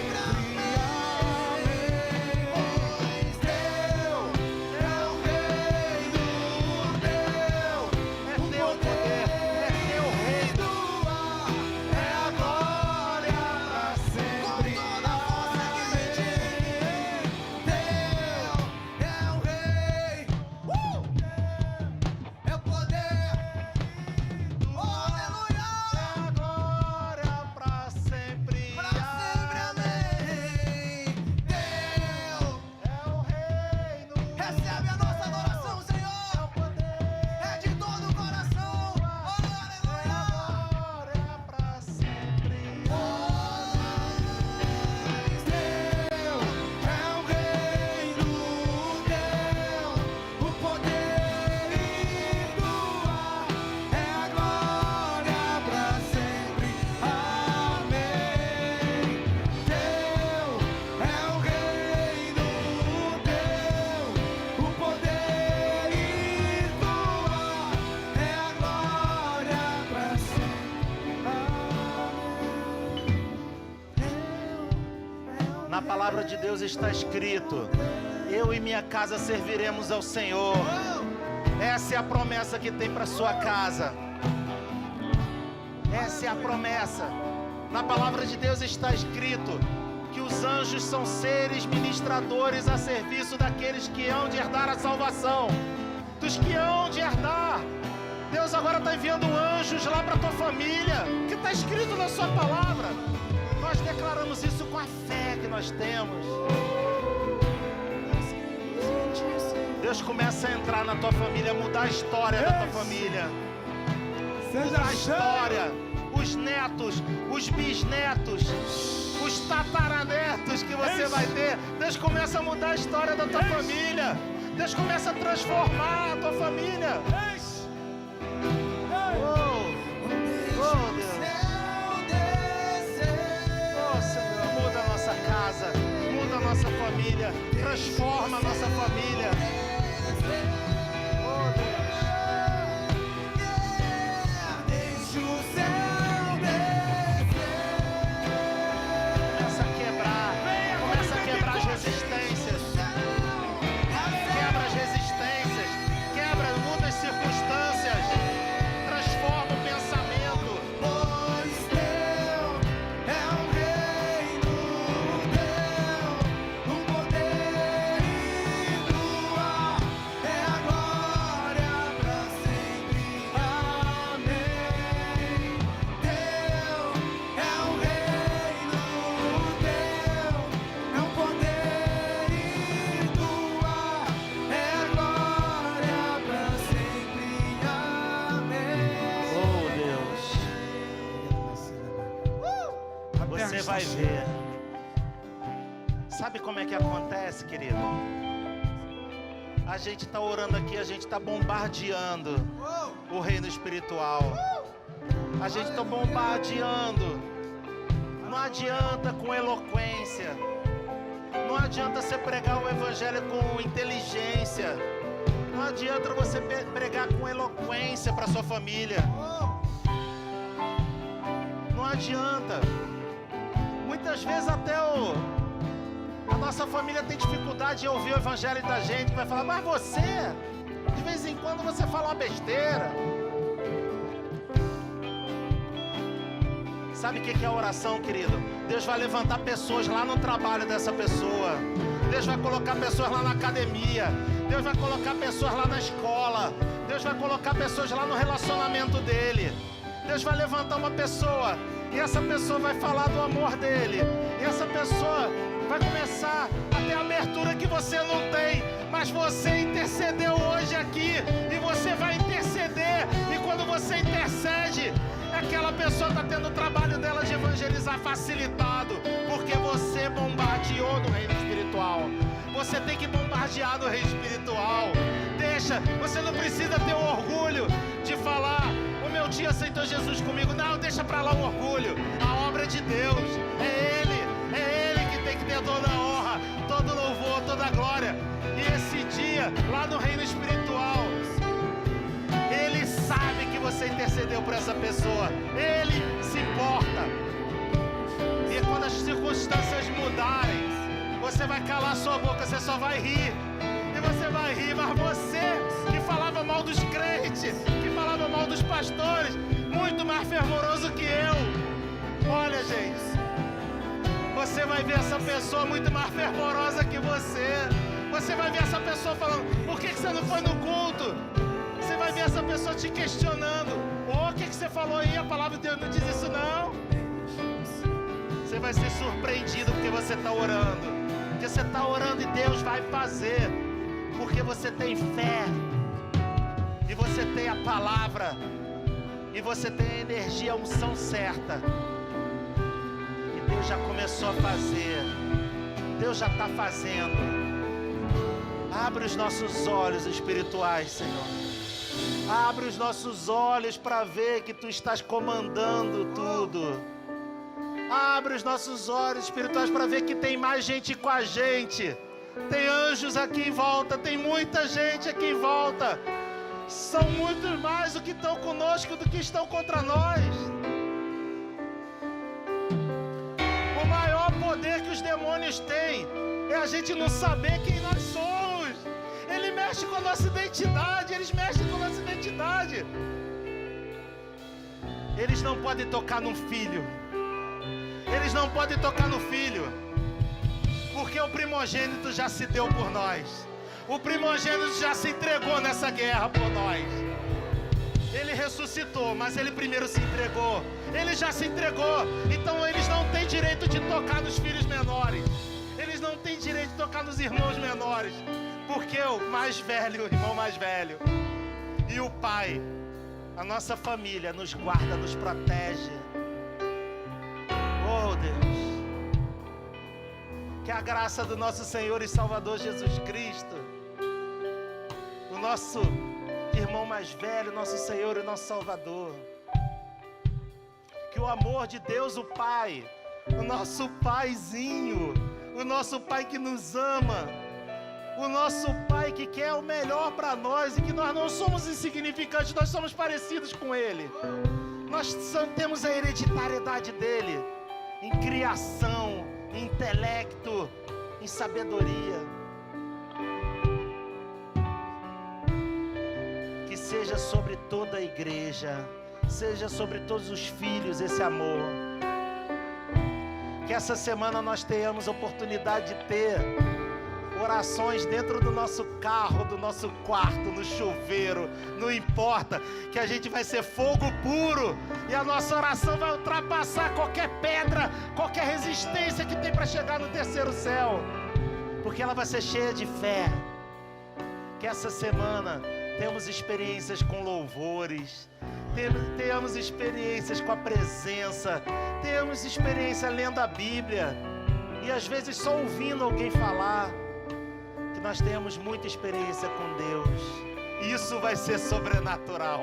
Na palavra de Deus está escrito: eu e minha casa serviremos ao Senhor. Essa é a promessa que tem para sua casa. Essa é a promessa. Na palavra de Deus está escrito que os anjos são seres ministradores a serviço daqueles que hão de herdar a salvação. Dos que hão de herdar. Deus agora está enviando anjos lá para a tua família, que está escrito na sua palavra. Nós declaramos isso com a fé que nós temos. Deus começa a entrar na tua família, mudar a história da tua família. Mudar a história, os netos, os bisnetos, os tataranetos que você vai ter. Deus começa a mudar a história da tua família. Deus começa a transformar a tua família. Oh, Deus. Oh, Senhor, muda a nossa casa, muda a nossa família, transforma a nossa família. Oh, Deus. vai ver. Sabe como é que acontece, querido? A gente está orando aqui, a gente está bombardeando o reino espiritual. A gente está bombardeando. Não adianta com eloquência. Não adianta você pregar o evangelho com inteligência. Não adianta você pregar com eloquência para sua família. Não adianta. Muitas vezes até a nossa família tem dificuldade de ouvir o evangelho da gente. Vai falar, mas você, de vez em quando você fala uma besteira. Sabe o que é a oração, querido? Deus vai levantar pessoas lá no trabalho dessa pessoa. Deus vai colocar pessoas lá na academia. Deus vai colocar pessoas lá na escola. Deus vai colocar pessoas lá no relacionamento dele. Deus vai levantar uma pessoa e essa pessoa vai falar do amor dele. E essa pessoa vai começar a ter a abertura que você não tem. Mas você intercedeu hoje aqui e você vai interceder. E quando você intercede, aquela pessoa está tendo o trabalho dela de evangelizar facilitado, porque você bombardeou no reino espiritual. Você tem que bombardear no reino espiritual. Deixa, você não precisa ter o orgulho de falar, o meu dia aceitou Jesus comigo. Não, deixa pra lá o orgulho. A obra é de Deus, é Ele que tem que ter toda a honra, todo louvor, toda a glória. E esse dia, lá no reino espiritual, Ele sabe que você intercedeu por essa pessoa. Ele se importa. E quando as circunstâncias mudarem, você vai calar sua boca, você só vai rir. E você vai rir, mas você que falava mal dos crentes, que falava mal dos pastores, muito mais fervoroso que eu. Olha, gente, você vai ver essa pessoa muito mais fervorosa que você. Você vai ver essa pessoa falando, por que você não foi no culto? Você vai ver essa pessoa te questionando. O que você falou aí? A palavra de Deus não diz isso não. Você vai ser surpreendido porque você está orando. Porque você está orando e Deus vai fazer. Porque você tem fé. E você tem a palavra. E você tem a energia, a unção certa. E Deus já começou a fazer. Deus já está fazendo. Abre os nossos olhos espirituais, Senhor. Abre os nossos olhos para ver que Tu estás comandando tudo. Abre os nossos olhos espirituais para ver que tem mais gente com a gente. Tem anjos aqui em volta, tem muita gente aqui em volta. São muitos mais do que estão conosco do que estão contra nós. O maior poder que os demônios têm é a gente não saber quem nós somos. Ele mexe com a nossa identidade, eles mexem com a nossa identidade. Eles não podem tocar num filho. Eles não podem tocar no filho. Porque o primogênito já se deu por nós. O primogênito já se entregou nessa guerra por nós. Ele ressuscitou, mas ele primeiro se entregou. Ele já se entregou. Então eles não têm direito de tocar nos filhos menores. Eles não têm direito de tocar nos irmãos menores. Porque o mais velho, o irmão mais velho, e o pai, a nossa família, nos guarda, nos protege. Oh Deus, que a graça do nosso Senhor e Salvador Jesus Cristo, o nosso irmão mais velho, nosso Senhor e nosso Salvador, que o amor de Deus o Pai, o nosso Paizinho, o nosso Pai que nos ama, o nosso Pai que quer o melhor para nós e que nós não somos insignificantes, nós somos parecidos com Ele. Nós temos a hereditariedade dEle em criação, em intelecto, em sabedoria. Que seja sobre toda a igreja, seja sobre todos os filhos esse amor. Que essa semana nós tenhamos a oportunidade de ter orações dentro do nosso carro, do nosso quarto, no chuveiro, não importa, que a gente vai ser fogo puro e a nossa oração vai ultrapassar qualquer pedra, qualquer resistência que tem para chegar no terceiro céu, porque ela vai ser cheia de fé. Que essa semana temos experiências com louvores, temos experiências com a presença, temos experiência lendo a Bíblia e às vezes só ouvindo alguém falar, que nós tenhamos muita experiência com Deus. Isso vai ser sobrenatural,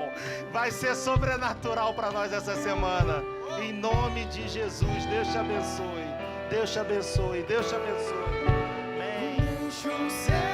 vai ser sobrenatural para nós essa semana, em nome de Jesus. Deus te abençoe, Deus te abençoe, Deus te abençoe. Amém. Deixa o céu